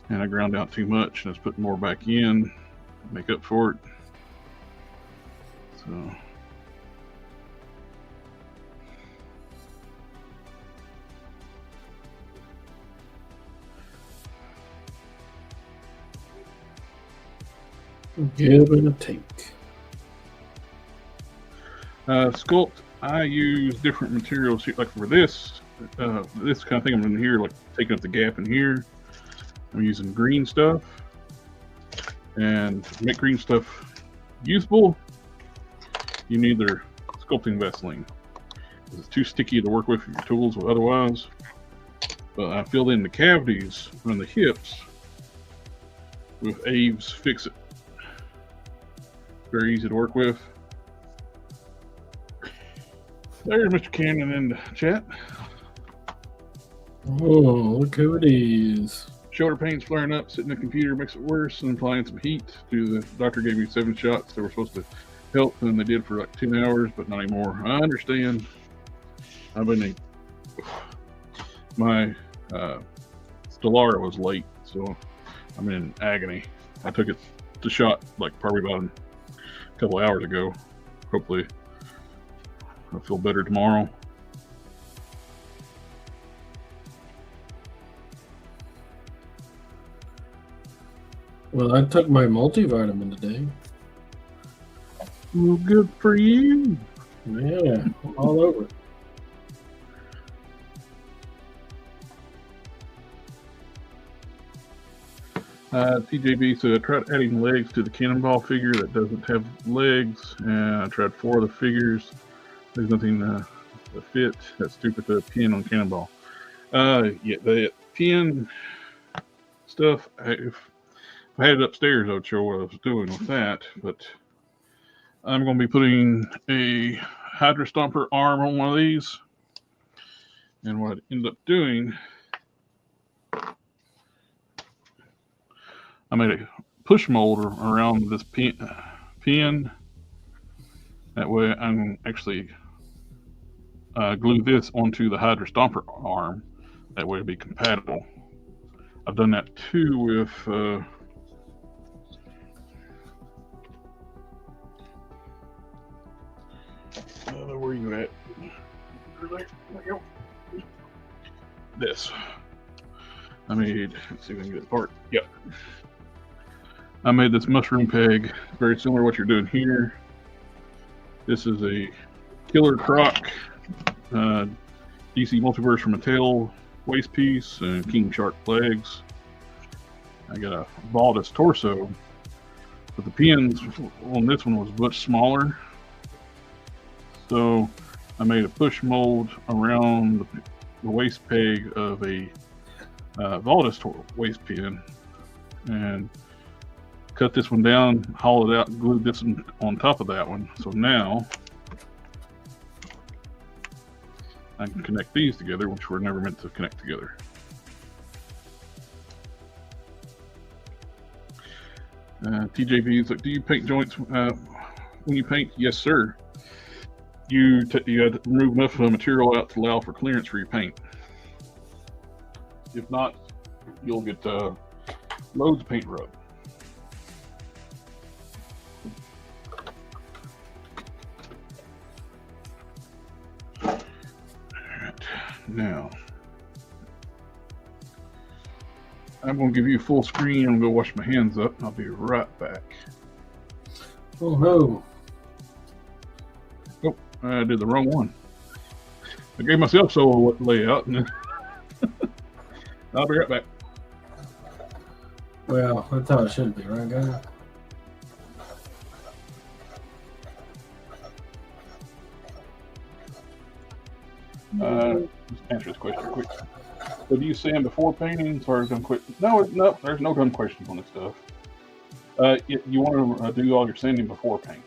and I ground out too much, and I was putting more back in to make up for it. So Give and a take. Sculpt, I use different materials here, like for this kind of thing I'm in here, like taking up the gap in here. I'm using green stuff, and to make green stuff usable, you need their sculpting Vaseline. It's too sticky to work with your tools otherwise. But I filled in the cavities on the hips with Aves Fixit. Very easy to work with. There's Mr. Cannon in the chat. Oh, look who it is. Shoulder pain's flaring up, sitting in the computer makes it worse, and applying some heat. The doctor gave me 7 shots. They were supposed to help, and they did for like 10 hours, but not anymore. I understand. I've been my Stellara was late, so I'm in agony. I took the shot like probably about a couple hours ago. Hopefully I'll feel better tomorrow. Well, I took my multivitamin today. Well, good for you. Yeah, I'm all over it. TJB said I tried adding legs to the cannonball figure that doesn't have legs, and I tried 4 of the figures. There's nothing to fit. That's stupid to pin on cannonball. Yeah, the pin stuff. If I had it upstairs, I would show what I was doing with that. But I'm going to be putting a Hydra Stomper arm on one of these, and what I end up doing, I made a push mold around this pin. That way I can actually glue this onto the Hydra Stomper arm. That way it'll be compatible. I've done that too with where are you at? There we go. This. I made, let's see if I can get it apart. Yep. I made this mushroom peg, very similar to what you're doing here. This is a Killer Croc DC Multiverse from Mattel waist piece and King Shark legs. I got a Baldus torso, but the pins on this one was much smaller. So I made a push mold around the waist peg of a Baldus waist pin and cut this one down, hauled it out, and glued this one on top of that one. So now I can connect these together, which were never meant to connect together. TJV is like, do you paint joints when you paint? Yes, sir. You had to remove enough material out to allow for clearance for your paint. If not, you'll get loads of paint rub. Now, I'm going to give you full screen. I'm going to go wash my hands up, and I'll be right back. Oh no. Oh, I did the wrong one. I gave myself solo layout, and I'll be right back. Well, that's how it should be, right, guys? Just answer this question quick. So do you sand before painting? Sorry, done quick. No, there's no dumb questions on this stuff. You want to do all your sanding before paint.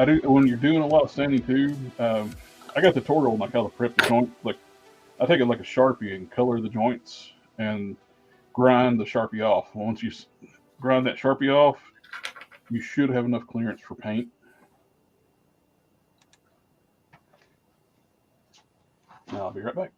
I do when you're doing a lot of sanding too. I got the tutorial on like how to prep the joint. Like I take it like a Sharpie and color the joints and grind the Sharpie off. Once you grind that Sharpie off, you should have enough clearance for paint. Now I'll be right back.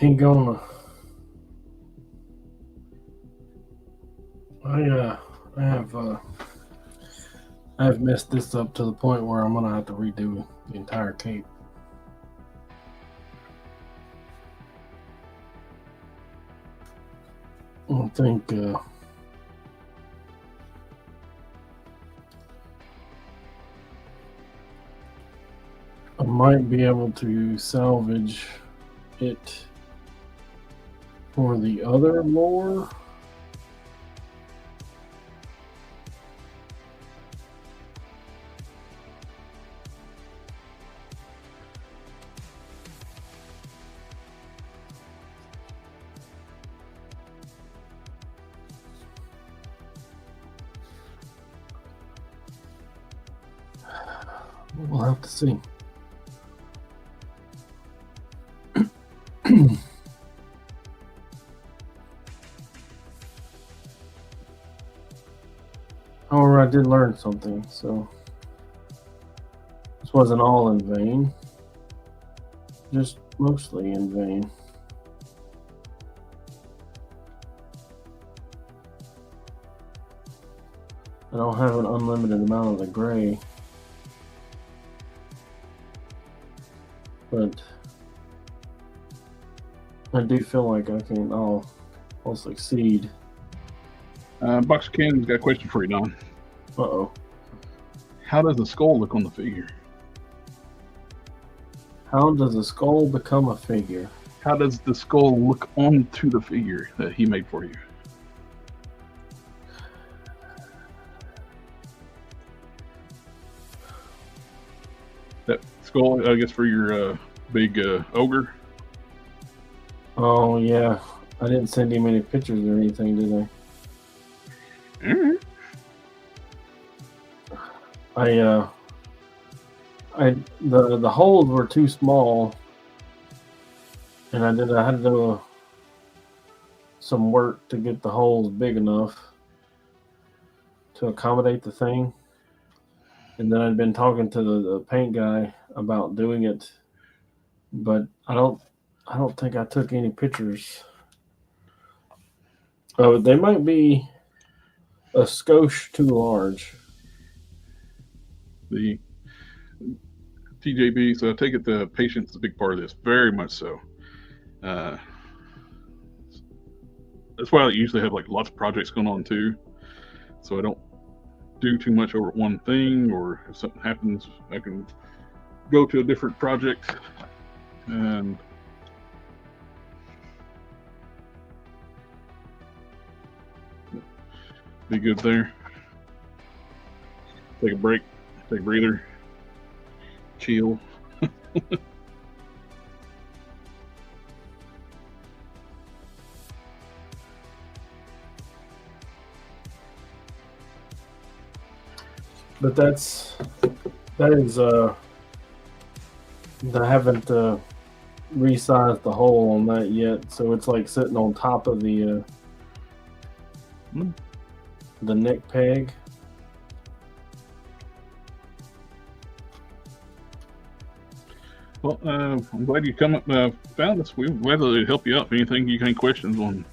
Ain't gonna. I've messed this up to the point where I'm gonna have to redo the entire cape. I think I might be able to salvage it for the other lore. We'll have to see. However, I did learn something, so this wasn't all in vain, just mostly in vain. I don't have an unlimited amount of the gray, but I do feel like I'll succeed. Box of Cannon's got a question for you, Don. Uh-oh. How does the skull look on the figure? How does a skull become a figure? How does the skull look onto the figure that he made for you? That skull, I guess, for your big ogre? Oh, yeah. I didn't send him any pictures or anything, did I? The holes were too small, and I had to do some work to get the holes big enough to accommodate the thing. And then I'd been talking to the paint guy about doing it, but I don't think I took any pictures. Oh, they might be a skosh too large. The TJB, so I take it the patience is a big part of this, very much so. That's why I usually have like lots of projects going on too, so I don't do too much over one thing, or if something happens, I can go to a different project and be good there. Take a break, take a breather, chill. But that is I haven't resized the hole on that yet, so it's like sitting on top of the neck peg. Well, I'm glad you found us. We're glad to help you out. If anything, you got any questions on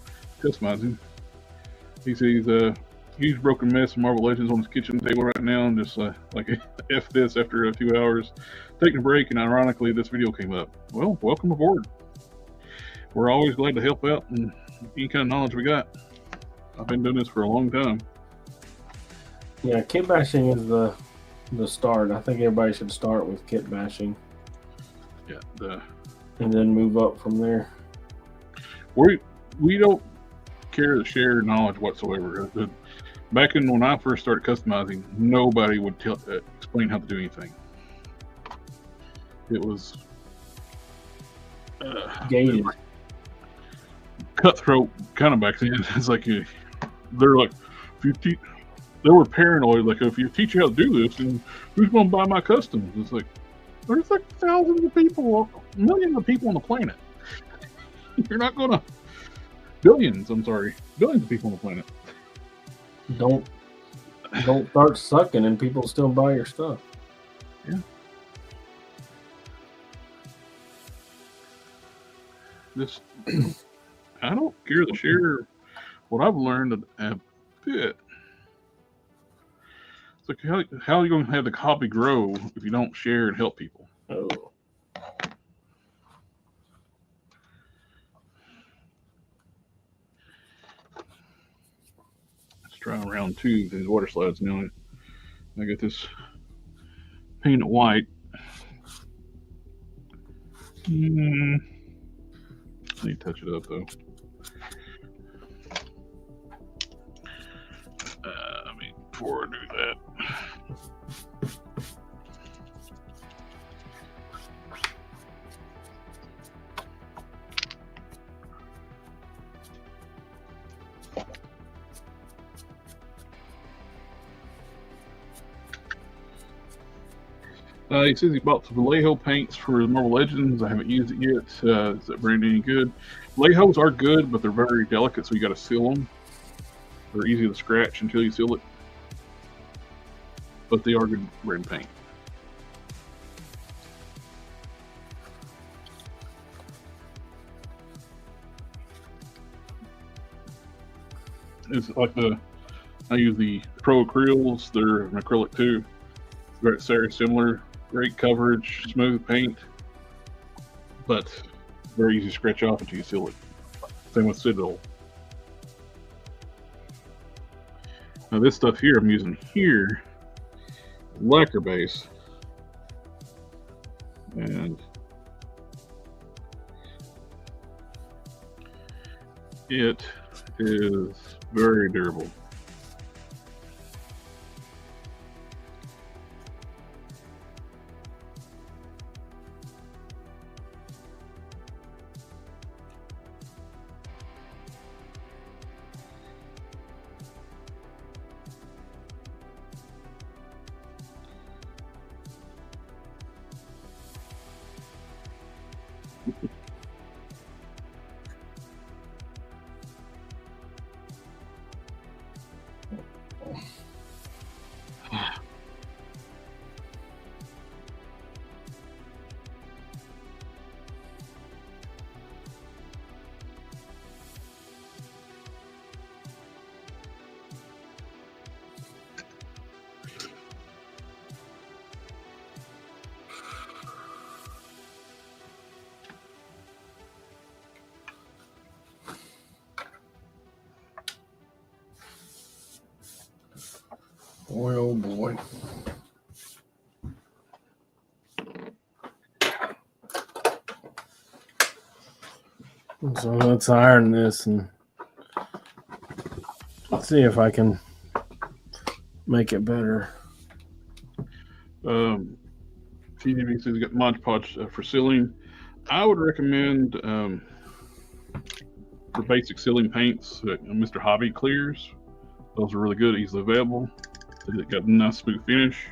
customizing? He sees a huge broken mess of Marvel Legends on his kitchen table right now, and just like F this after a few hours, taking a break, and ironically, this video came up. Well, welcome aboard. We're always glad to help out and any kind of knowledge we got. I've been doing this for a long time. Yeah, kit bashing is the start. I think everybody should start with kit bashing. Yeah, and then move up from there. We don't care to share knowledge whatsoever. Back when I first started customizing, nobody would explain how to do anything. It was gated, cutthroat kind of back then. It's like they're like, they were paranoid. Like, if you teach you how to do this, and who's going to buy my customs? It's like, there's like thousands of people, millions of people on the planet. You're not going to billions of people on the planet. Don't start sucking and people still buy your stuff. Yeah. This, I don't care to share what I've learned a bit. It's like, how are you going to have the hobby grow if you don't share and help people? Oh. Try round two of these water slides now. I got this paint it white. Need to touch it up though. Before I do that. He says he bought some Vallejo paints for Marvel Legends. I haven't used it yet. Is that brand any good? Vallejos are good, but they're very delicate, so you got to seal them. They're easy to scratch until you seal it. But they are good brand paint. It's like I use the Pro Acryls. They're an acrylic too. Very similar. Great coverage, smooth paint, but very easy to scratch off until you seal it. Same with Citadel. Now this stuff here I'm using here, lacquer base, and it is very durable. Boy, oh boy. So let's iron this and see if I can make it better. TDB says you got Mod Podge for sealing. I would recommend for basic sealing paints, Mr. Hobby clears. Those are really good, easily available. They got a nice smooth finish.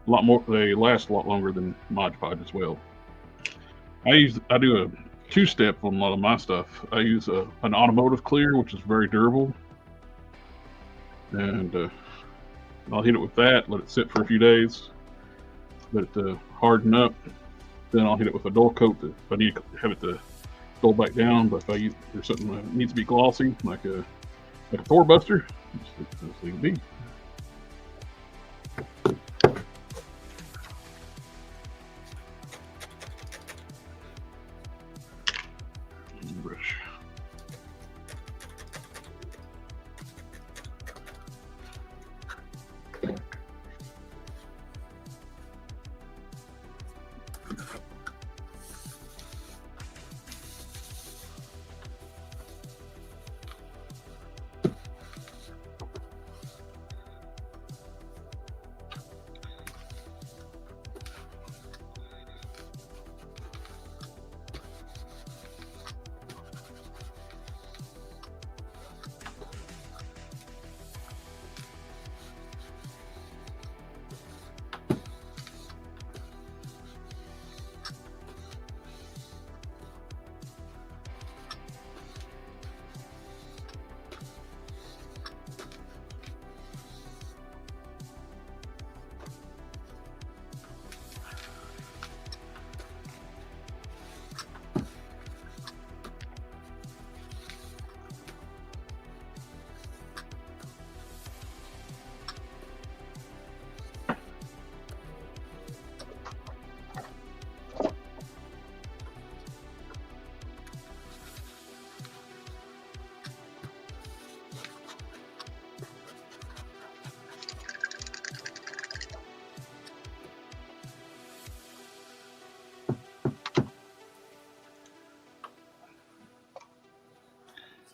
A lot more. They last a lot longer than Mod Podge as well. I do a two-step on a lot of my stuff. I use an automotive clear, which is very durable, and I'll hit it with that. Let it sit for a few days. Let it harden up. Then I'll hit it with a dull coat if I need to have it to dull back down. But if I use there's something that needs to be glossy, like a Thor Buster, just leave it be. Brush.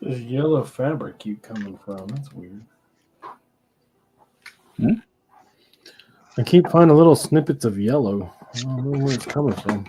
this yellow fabric keep coming from? That's weird. I keep finding little snippets of yellow. I don't know where it's coming from.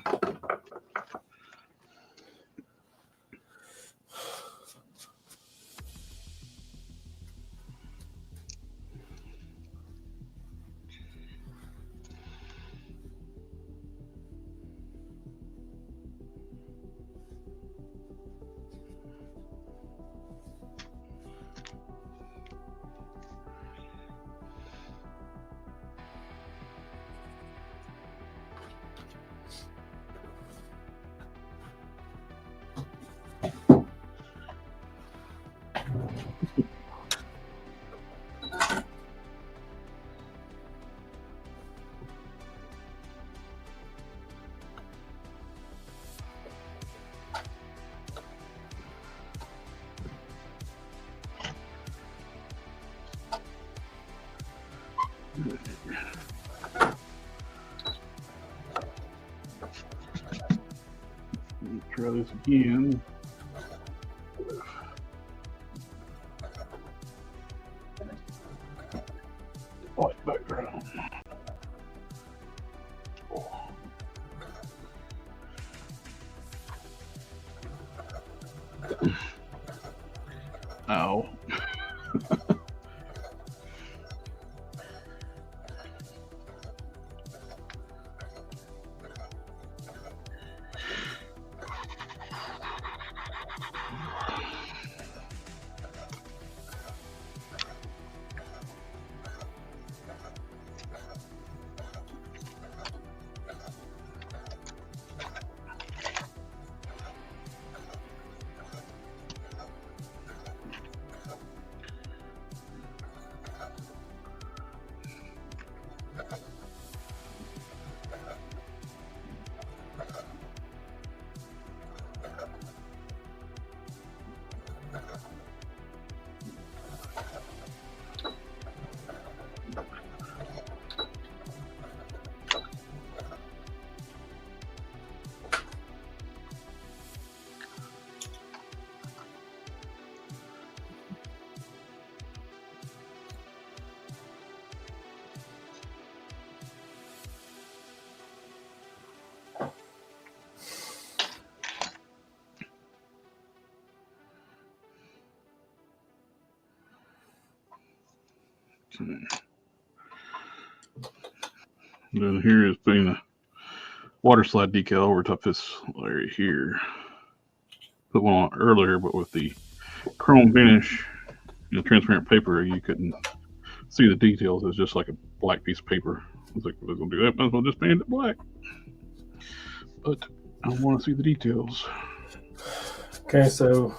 Try this again. White background. Ow. Then here is putting a water slide decal over top this area here. Put one on earlier, but with the chrome finish, transparent paper, you couldn't see the details. It's just like a black piece of paper. I was like, if I was gonna do that, might as well just paint it black. But I want to see the details. Okay, so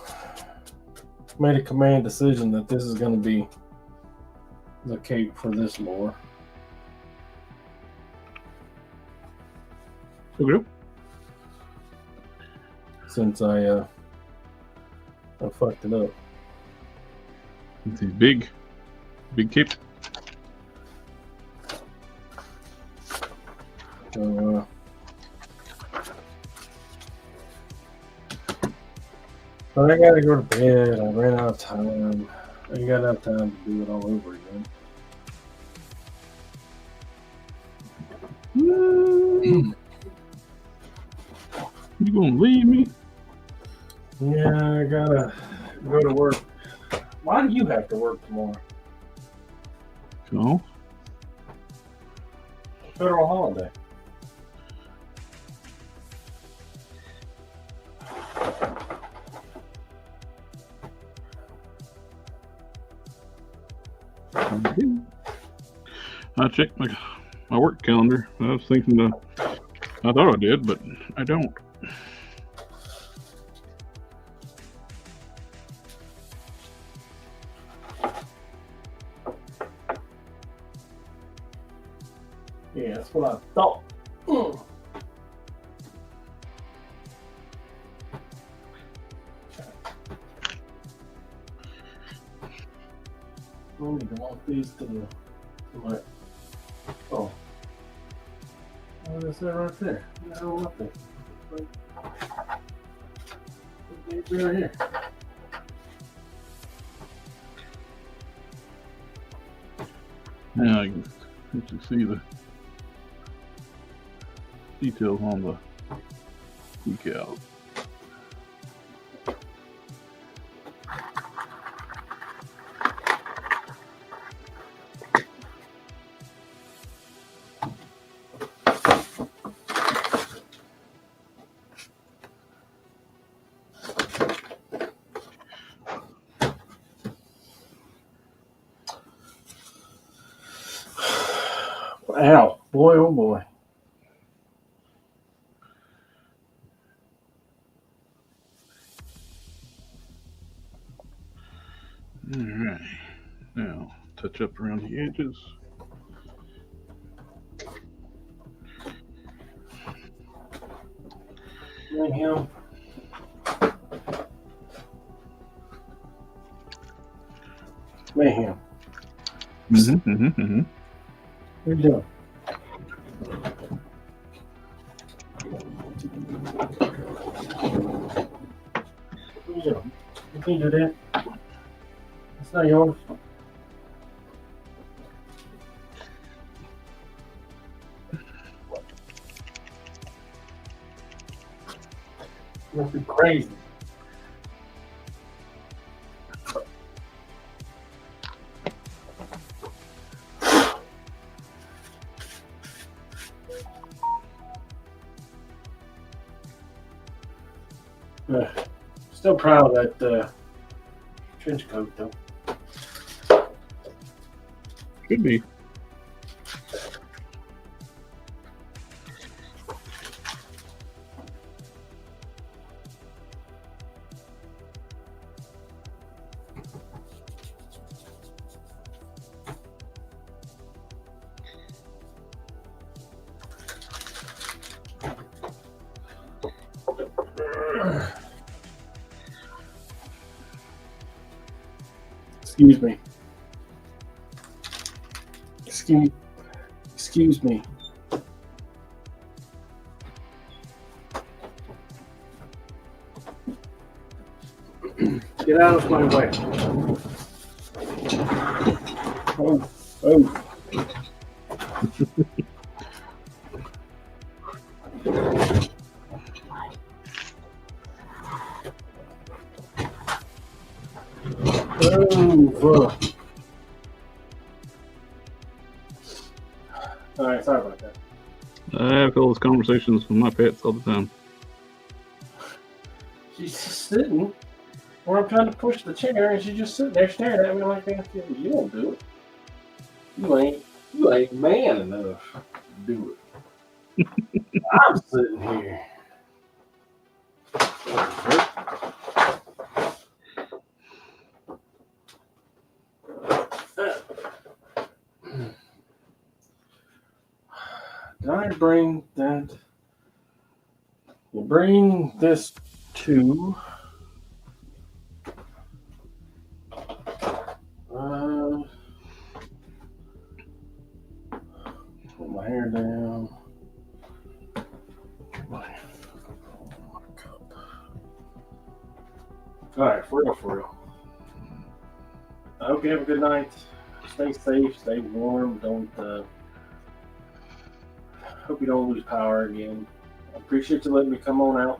made a command decision that this is going to be the cape for this lure. Okay. Since I fucked it up. It's these big cape. So, but I gotta go to bed. I ran out of time. I ain't got enough time to do it all over again. You gonna leave me? Yeah, I gotta go to work. Why do you have to work tomorrow? No. Federal holiday. I checked my work calendar. I was thinking I thought I did, but I don't. Yeah, that's what I thought. I need to want these to my. Oh. What is that right there? I don't want that. Right here. Now you can see the details on the decal. Ow, boy, oh boy. All right. Now touch up around the edges. Mayhem. Mayhem. What are you doing? What are you doing? You can't do that. It's not yours. You must be crazy. Still proud of that trench coat, though. Could be. Excuse me. Excuse me. Get out of my way. Oh, oh. Oh, all right, sorry about that. I have all those conversations with my pets all the time. She's just sitting where I'm trying to push the chair, and she's just sitting there staring at me like, "You won't do it. You ain't man enough to do it." I'm sitting here. Did I bring that? You bring this to. Put my hair down. My cup. All right, for real. I hope you have a good night. Stay safe, stay warm. Don't. Hope you don't lose power again. I appreciate you letting me come on out.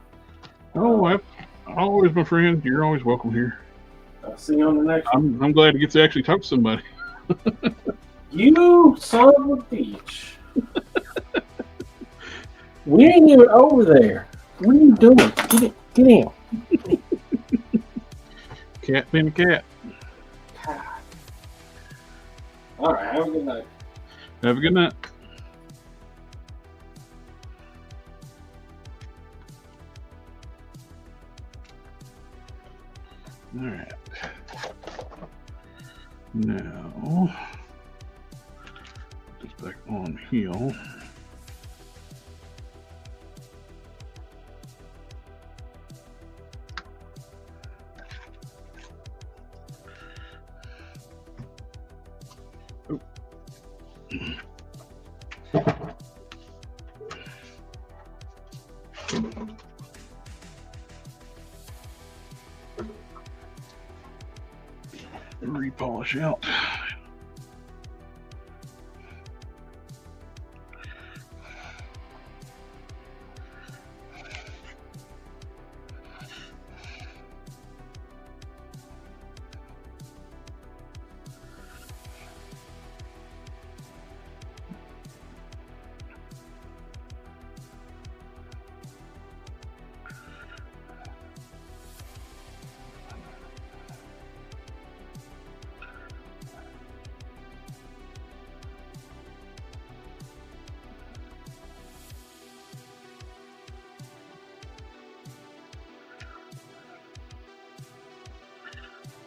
Oh, always, my friend. You're always welcome here. I'll see you on the next one. I'm glad to get to actually talk to somebody. You son of a bitch. We ain't even over there. What are you doing? Get in. Cat being a cat. God. All right, have a good night. Have a good night. All right. Now, put this back on heel. Repolish out.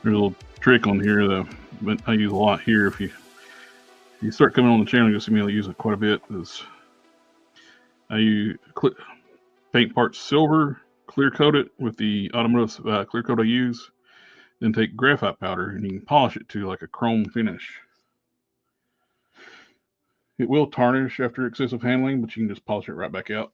There's a little trick on here that I use a lot here. If you start coming on the channel, you'll see me use it quite a bit. Is I use paint parts silver, clear coat it with the automotive clear coat I use, then take graphite powder and you can polish it to like a chrome finish. It will tarnish after excessive handling, but you can just polish it right back out.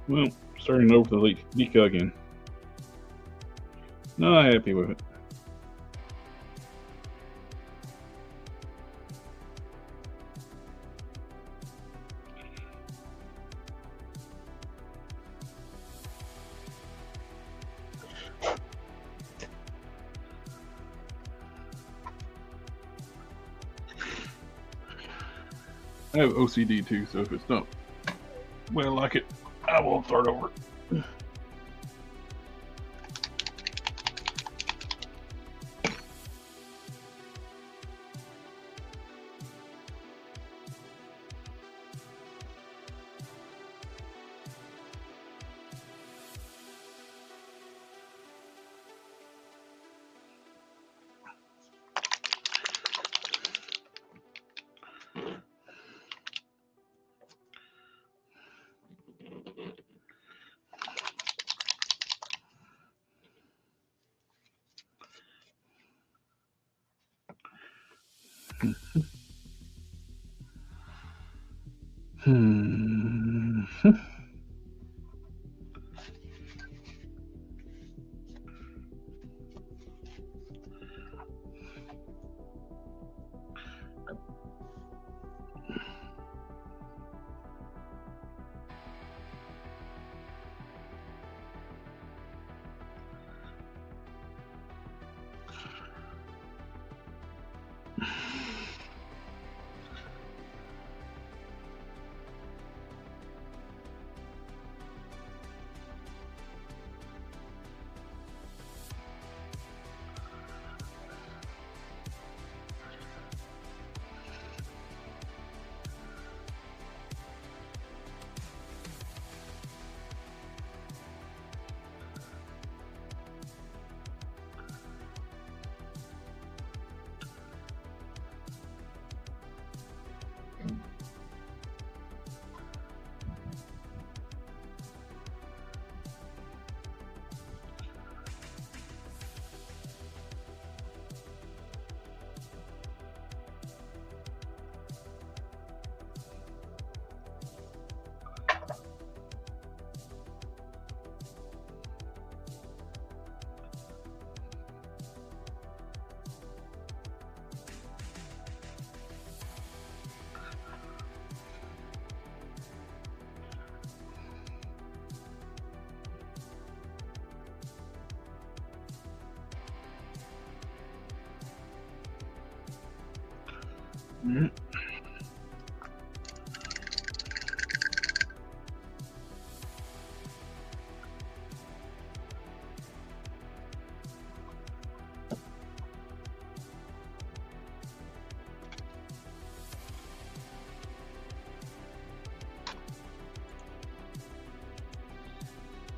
Well, starting over the decal again. Not happy with it. I have OCD too, so if it's not way I like it, I will start over.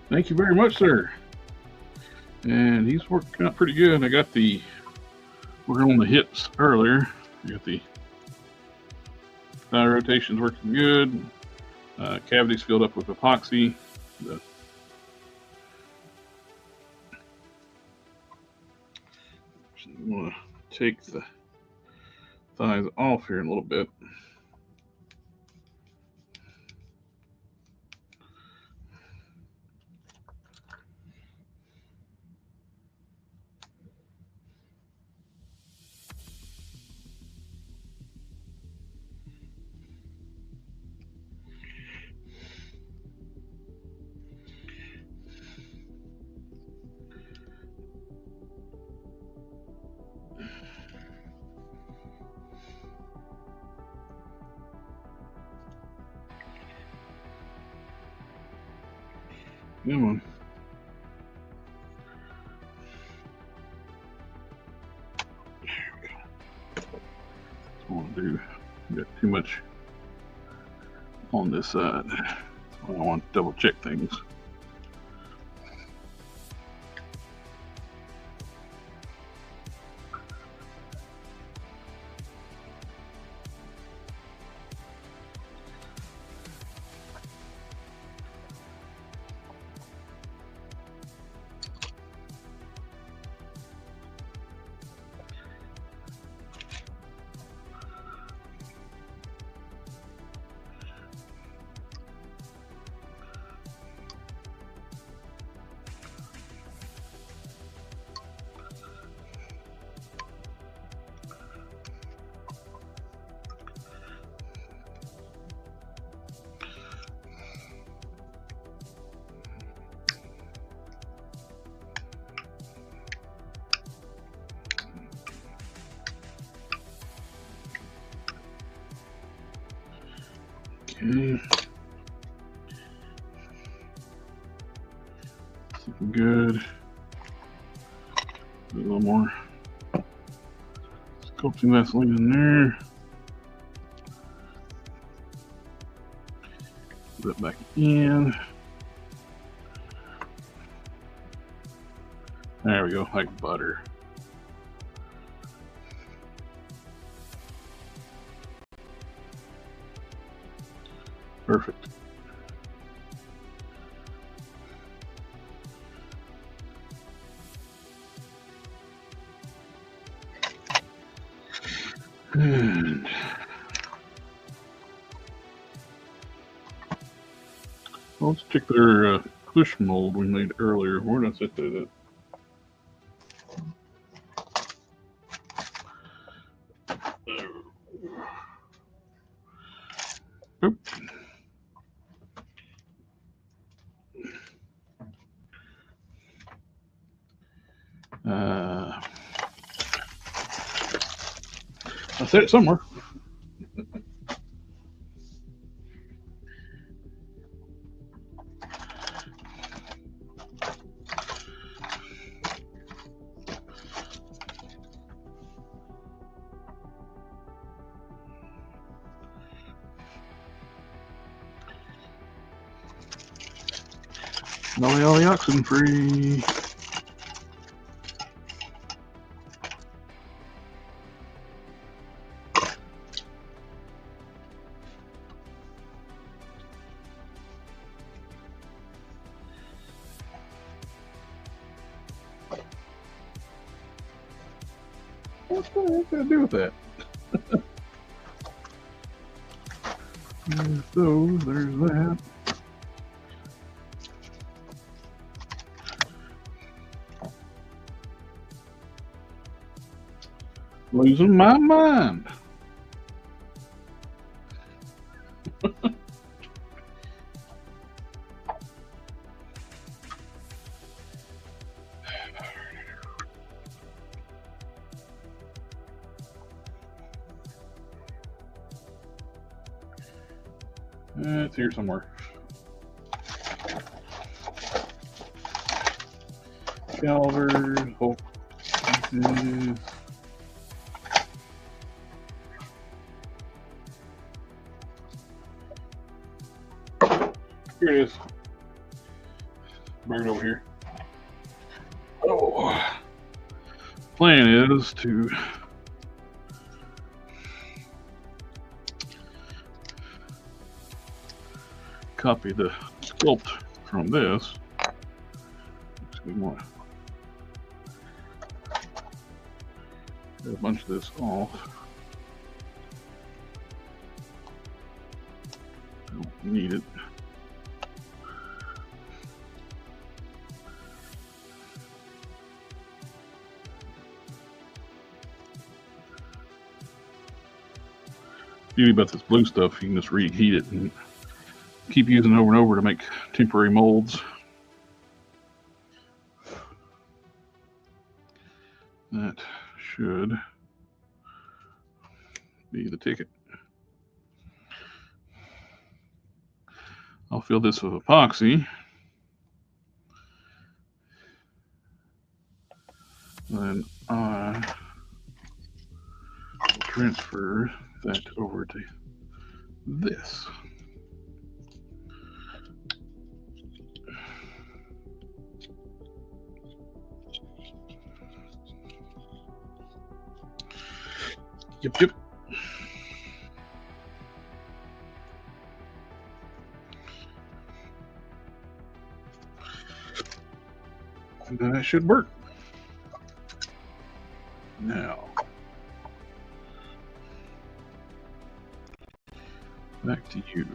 Thank you very much, sir. And he's working out pretty good. I got we're on the hips earlier. I got the thigh rotations working good. Cavities filled up with epoxy. I'm going to take the thighs off here in a little bit. Come on. There we go. That's what I want to do. Got too much on this side. I want to double check things. Okay. Looking good. A little more sculpting Vaseline in there. Put that back in. There we go, like butter. Perfect. And let's check their push mold we made earlier. Where did I set that up? Oop. I set it somewhere. No oxygen free. What the heck did I do with that? There's those, there's that. Losing my mind. It's here somewhere. Calibers, whole pieces. Here it is. Bring it over here. Oh, plan is to copy the sculpt from this. We want to get a bunch of this off. Don't need it. Beauty about this blue stuff, you can just reheat it and keep using it over and over to make temporary molds. That should be the ticket. I'll fill this with epoxy. Then I will transfer that over to this. Yep. And that should work. Now, back to you.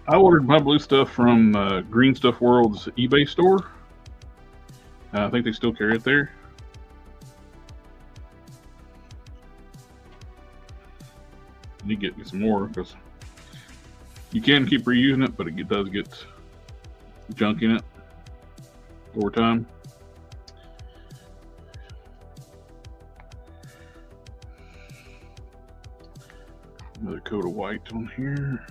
I ordered my blue stuff from Green Stuff World's eBay store. I think they still carry it there. need to get me some more because you can keep reusing it, but it does get junk in it over time. Another coat of white on here.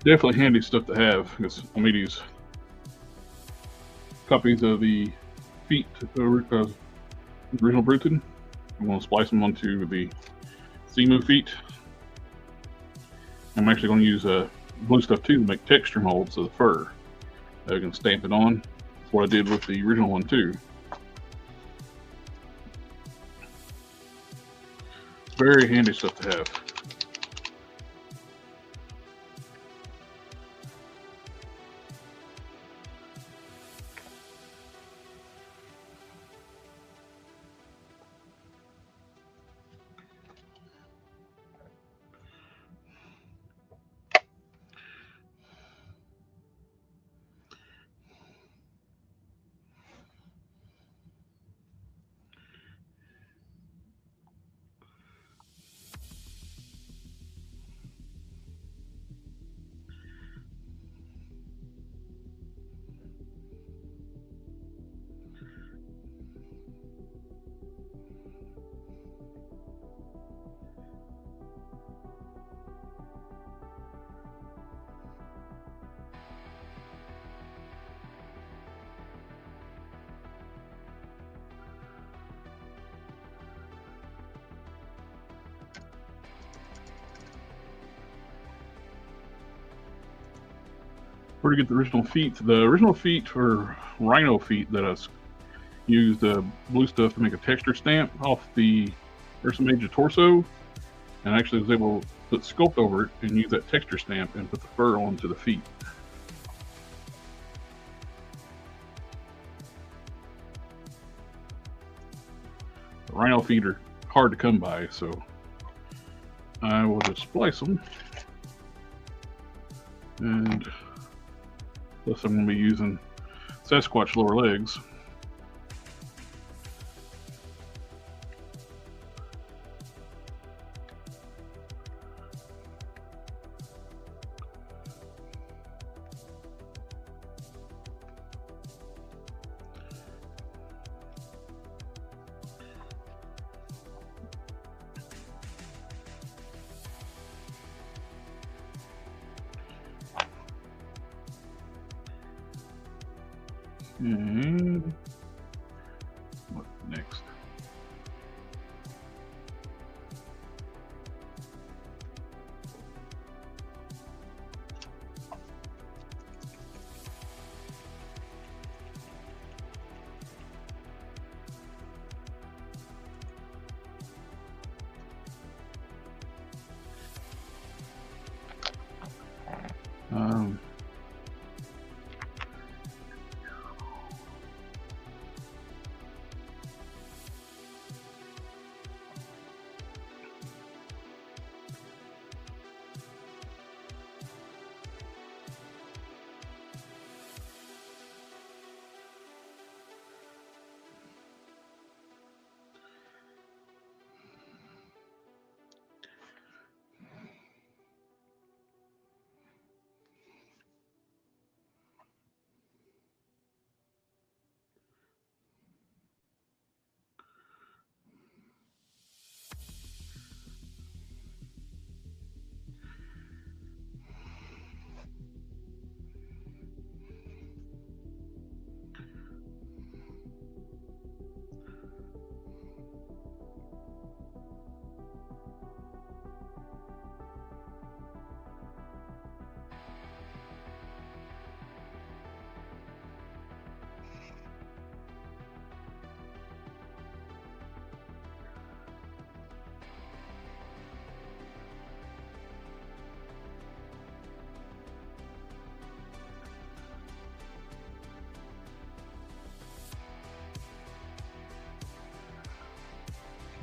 Definitely handy stuff to have because I made these copies of the feet original Bruton. I'm going to splice them onto the Simu feet. I'm actually going to use blue stuff too to make texture molds of the fur. I can stamp it on. That's what I did with the original one too. Very handy stuff to have. Where to get the original feet? The original feet were rhino feet that I used blue stuff to make a texture stamp off the Ursa Major torso, and actually was able to put Sculpt over it and use that texture stamp and put the fur onto the feet. The rhino feet are hard to come by, so I will just splice them. And plus I'm going to be using Sasquatch lower legs. And what next? Um,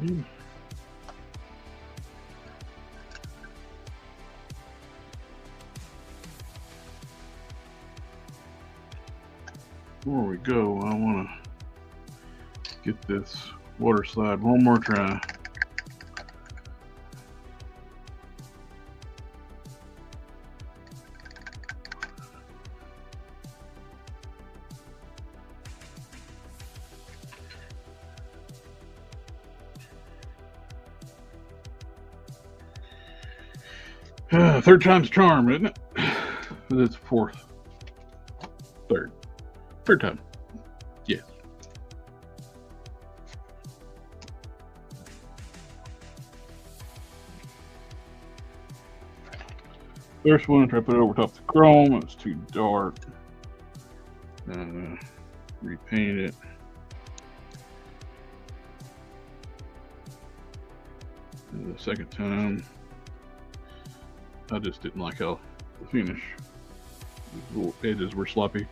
Before we go, I want to get this water slide one more try. Third time's charm, isn't it? It's fourth. Third time. Yes. First one, try to put it over top of the chrome. It's too dark. Repaint it. And the second time, I just didn't like how the finish. The little edges were sloppy.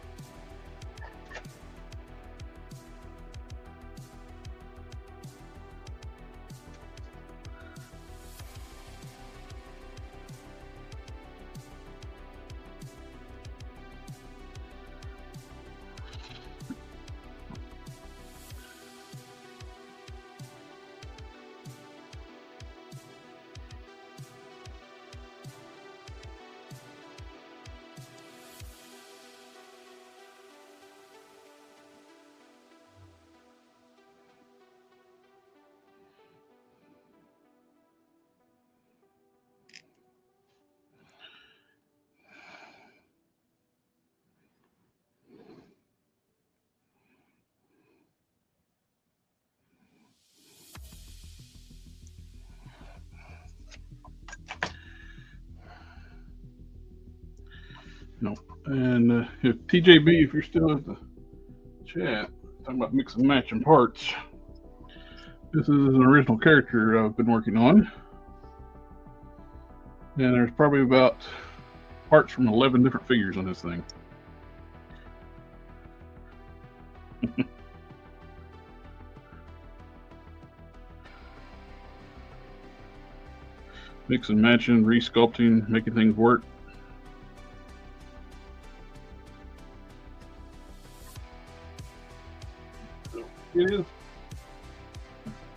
No. And if TJB, if you're still in the chat, talking about mix and matching parts, this is an original character I've been working on. And there's probably about parts from 11 different figures on this thing. Mix and matching, re-sculpting, making things work. It is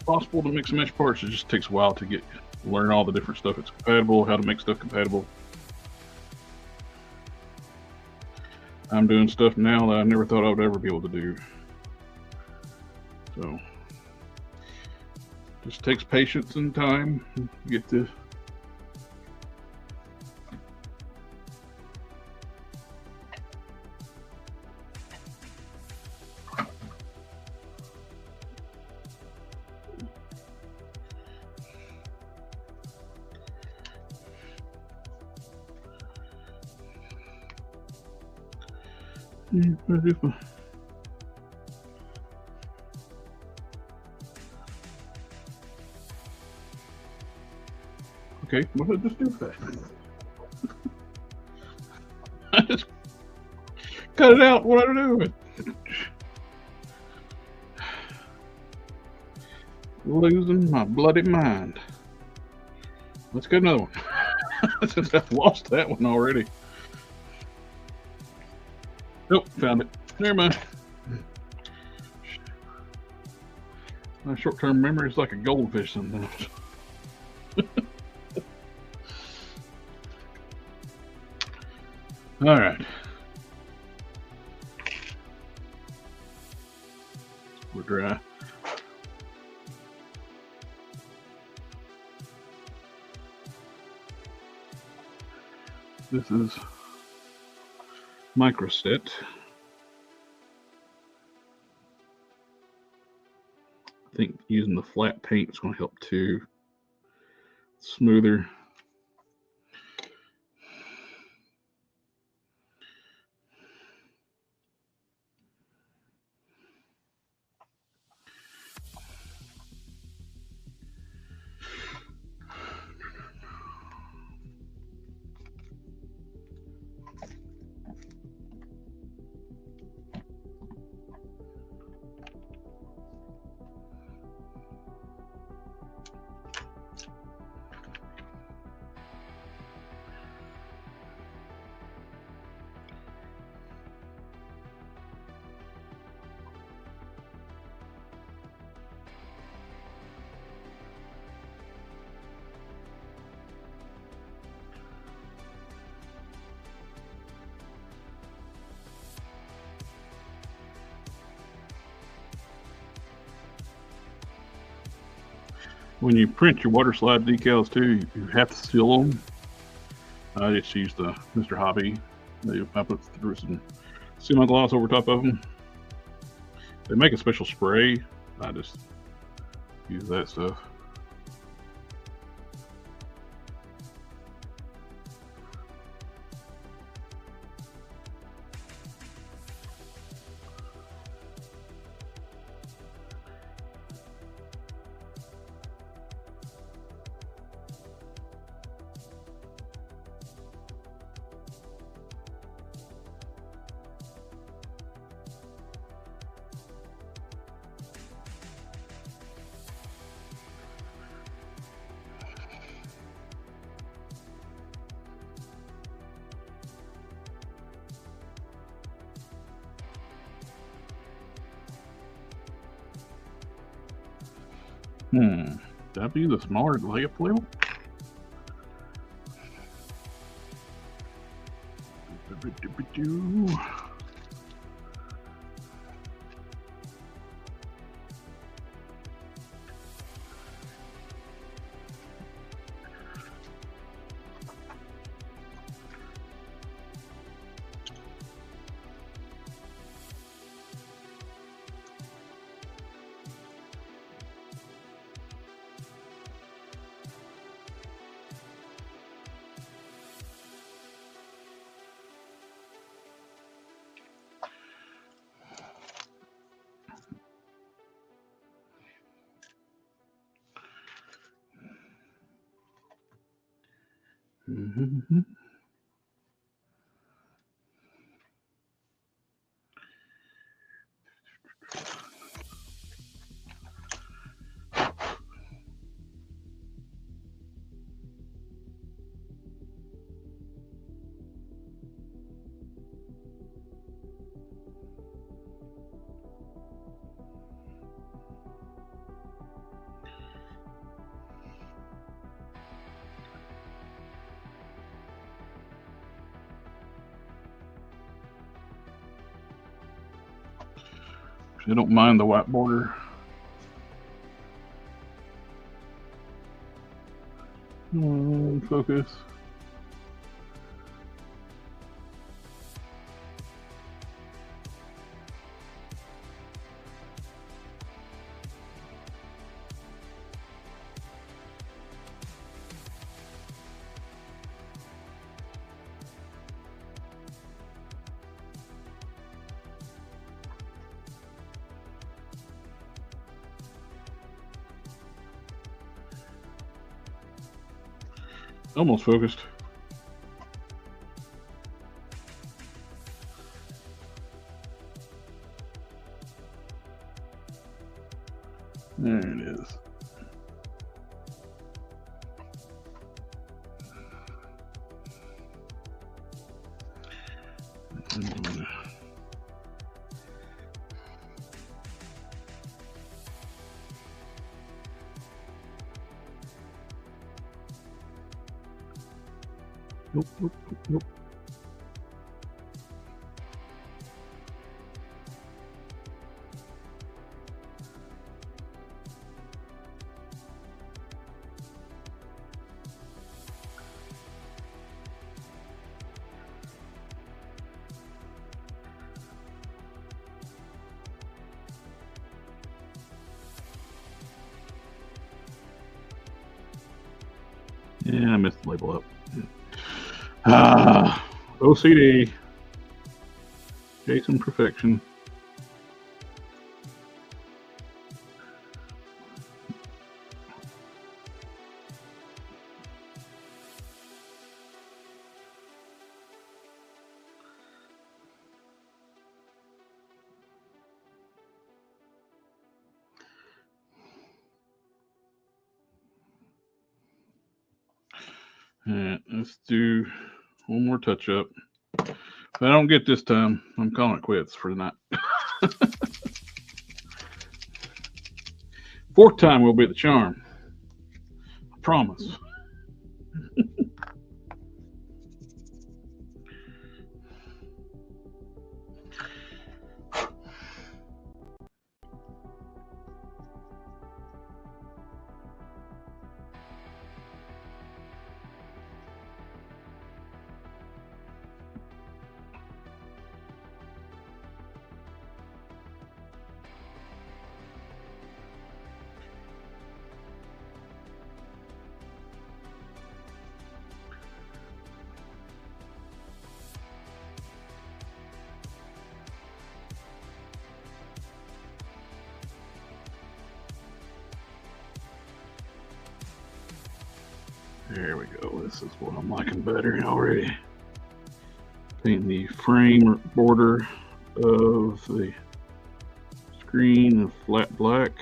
possible to mix and match parts. It just takes a while to learn all the different stuff that's compatible, how to make stuff compatible. I'm doing stuff now that I never thought I would ever be able to do. So just takes patience and time to get to. Okay, what did I just do for that? I just cut it out. What did I do? Losing my bloody mind. Let's get another one. Since I've lost that one already. Nope, found it. Never mind. My short-term memory is like a goldfish sometimes. All right. We're dry. This is microset. I think using the flat paint is going to help too. Smoother. when you print your water slide decals too, you have to seal them. I just used the Mr. Hobby. I put through some semi-gloss over top of them. They make a special spray. I just use that stuff. Did I be the smaller layup wheel? Mm-hmm. I don't mind the white border. Focus. Almost focused. There it is. Nope, nope, nope, nope. Yeah, I messed the label up. OCD. Jason Perfection. All right, let's do one more touch up. If I don't get this time, I'm calling it quits for the night. Fourth time will be the charm. I promise. There we go. This is what I'm liking better already. Paint the frame border of the screen a flat black.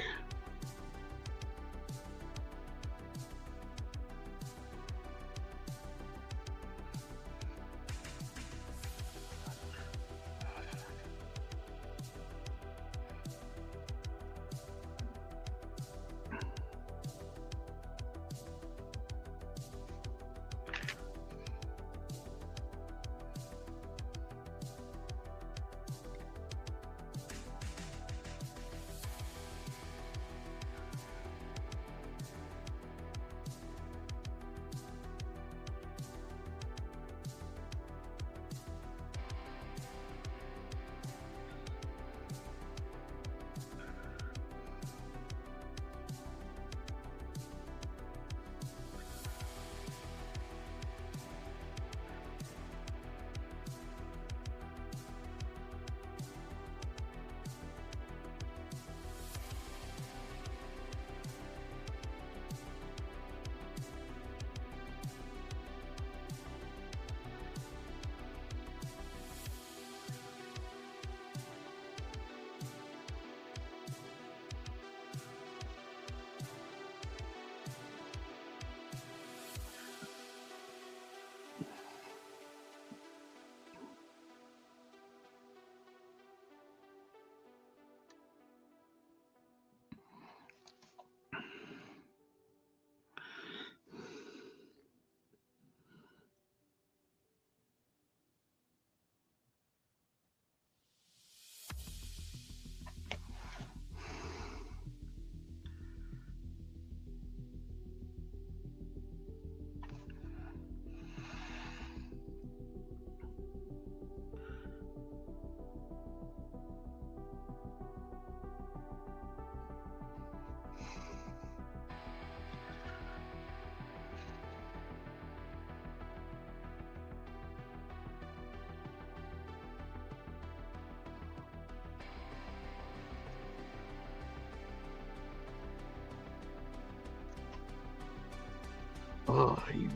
Oh, you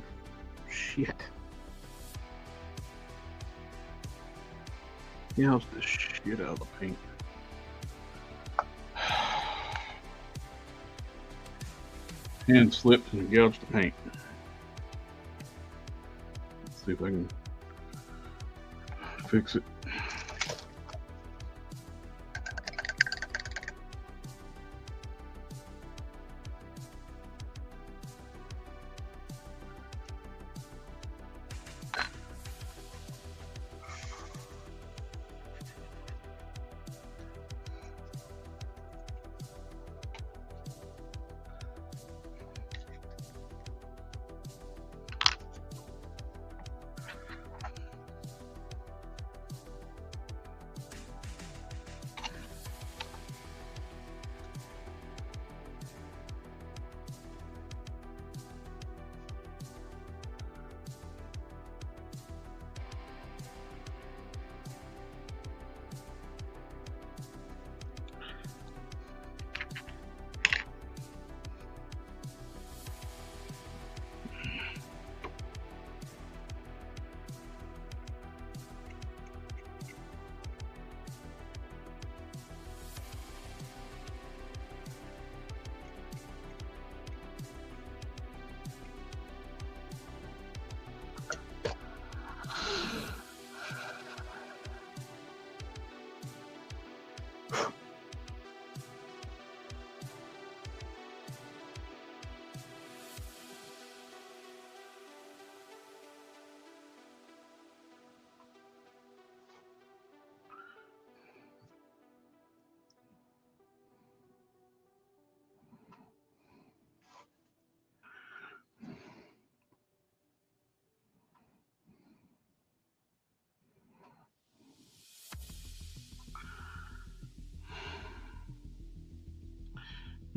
shit. Gouged the shit out of the paint. Hand slipped and gouged the paint. Let's see if I can fix it.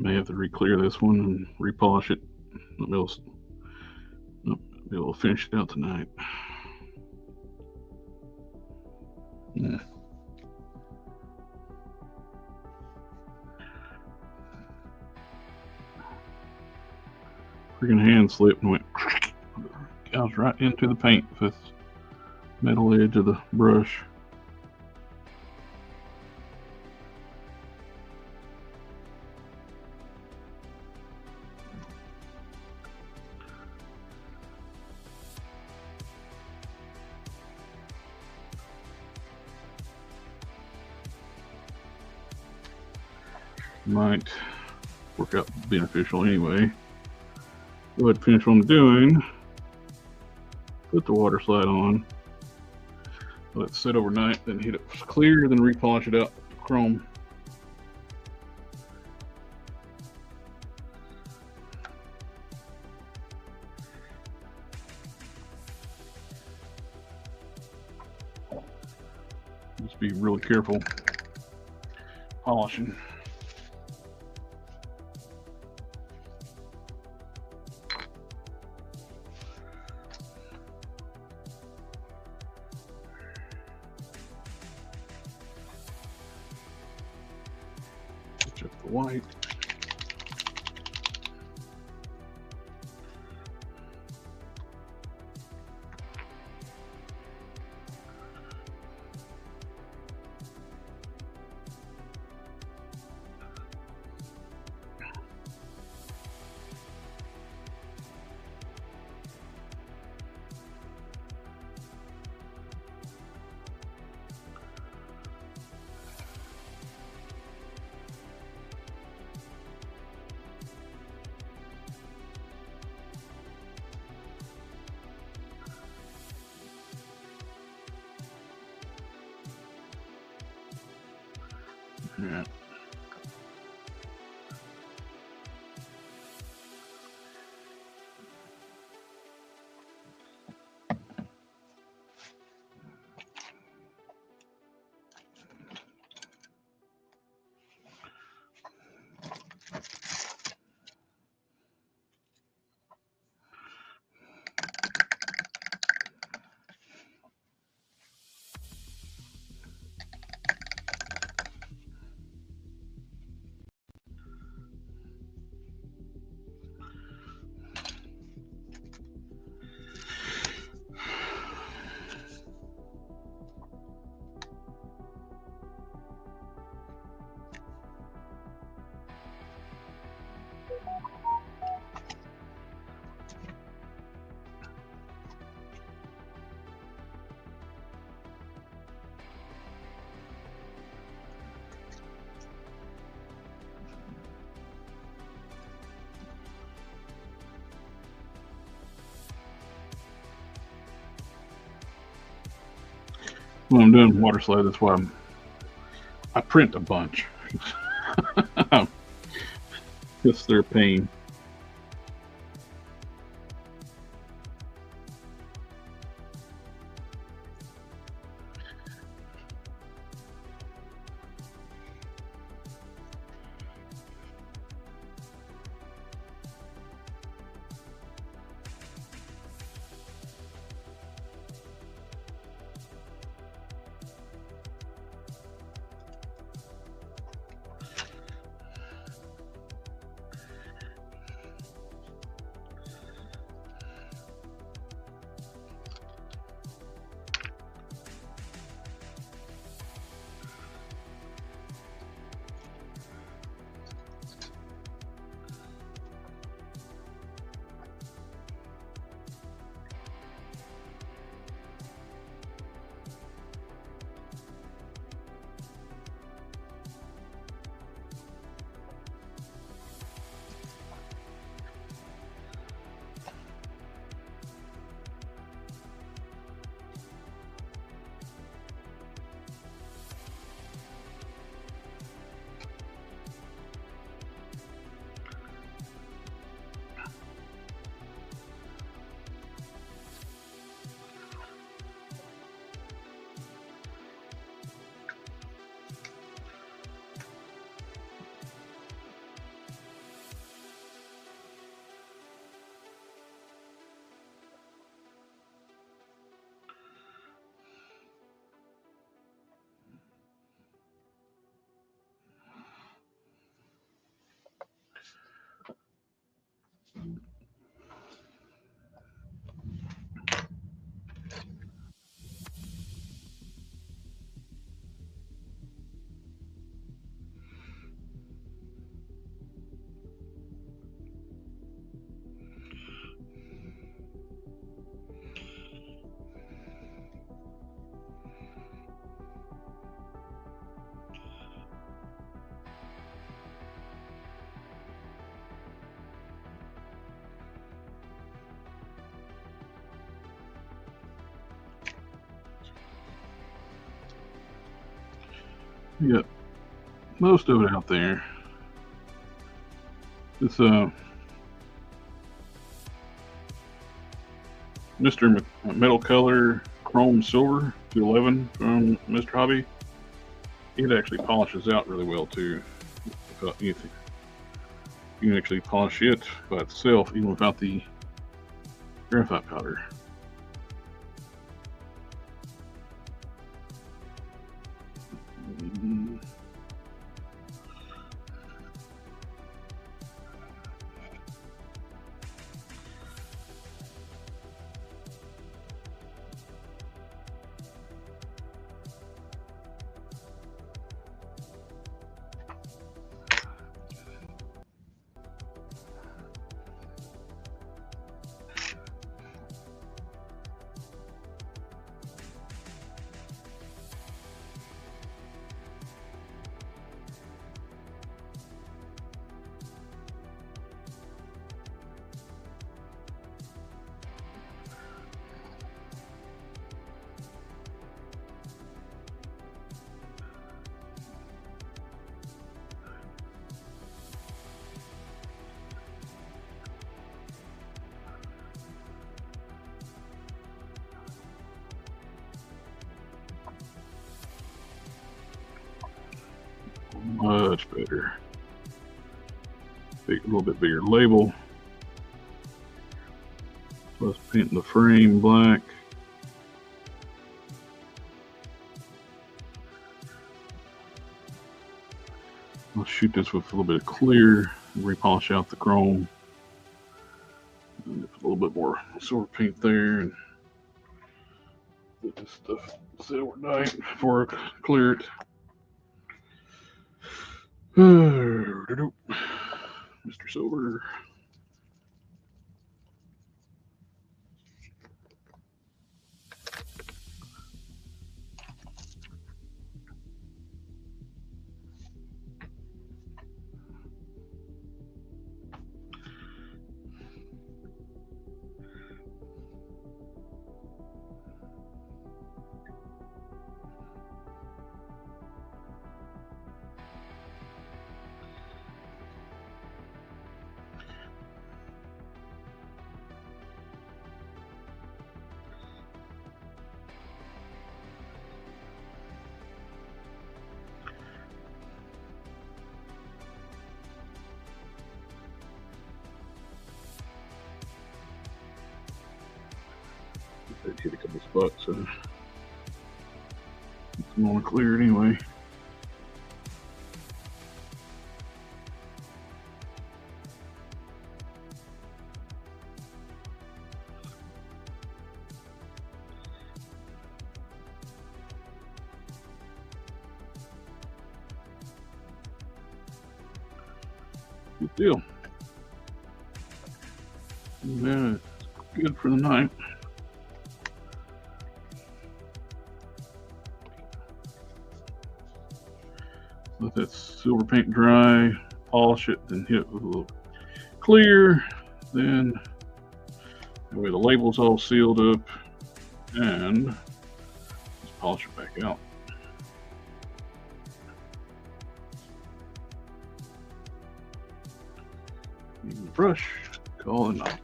May have to re-clear this one and repolish it. I'll be able to finish it out tonight. Yeah. Freaking hand slipped and went. right into the paint with this metal edge of the brush. Might work out beneficial anyway. Go ahead and finish what I'm doing. Put the water slide on. Let it sit overnight, then hit it clear, then repolish it out with chrome. Just be really careful polishing. Check the white. Yeah. When I'm doing water slide, that's why I print a bunch. Just their pain. Yeah, most of it out there. It's Mr. Metal Color Chrome Silver 211 from Mr. Hobby. It actually polishes out really well too. Without anything, you can actually polish it by itself even without the graphite powder. Much better. A little bit bigger label. Plus painting the frame black. I'll shoot this with a little bit of clear and repolish out the chrome. And put a little bit more silver paint there and let this stuff sit overnight before I clear it. Mr. Silver. Hit a couple spots, so it's going to clear anyway. Good deal. That's good for the night. Let that silver paint dry, polish it, then hit it with a little clear. Then that way the label's all sealed up, and just polish it back out. Use the brush, call it a night.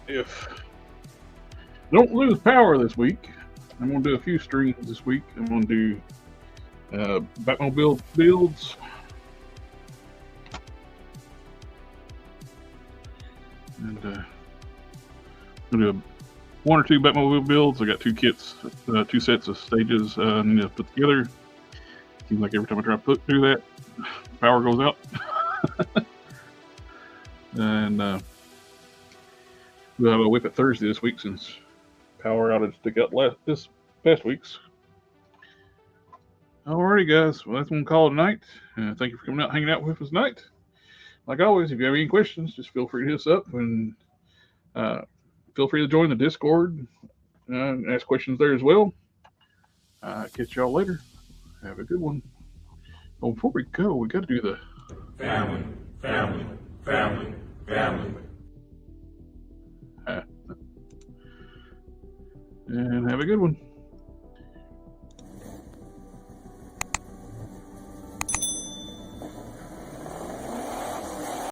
If I don't lose power this week, I'm going to do a few streams this week. I'm going to do Batmobile builds. And I'm going to do one or two Batmobile builds. I got two kits, two sets of stages I need to put together. Seems like every time I try to do that, power goes out. And we'll have a WIP It Thursday this week since power outage took out this past week's. Alrighty, guys. Well, that's one call tonight. Thank you for coming out, hanging out with us tonight. Like always, if you have any questions, just feel free to hit us up and feel free to join the Discord and ask questions there as well. Catch y'all later. Have a good one. Oh, before we go, we got to do the family, family, family. And have a good one.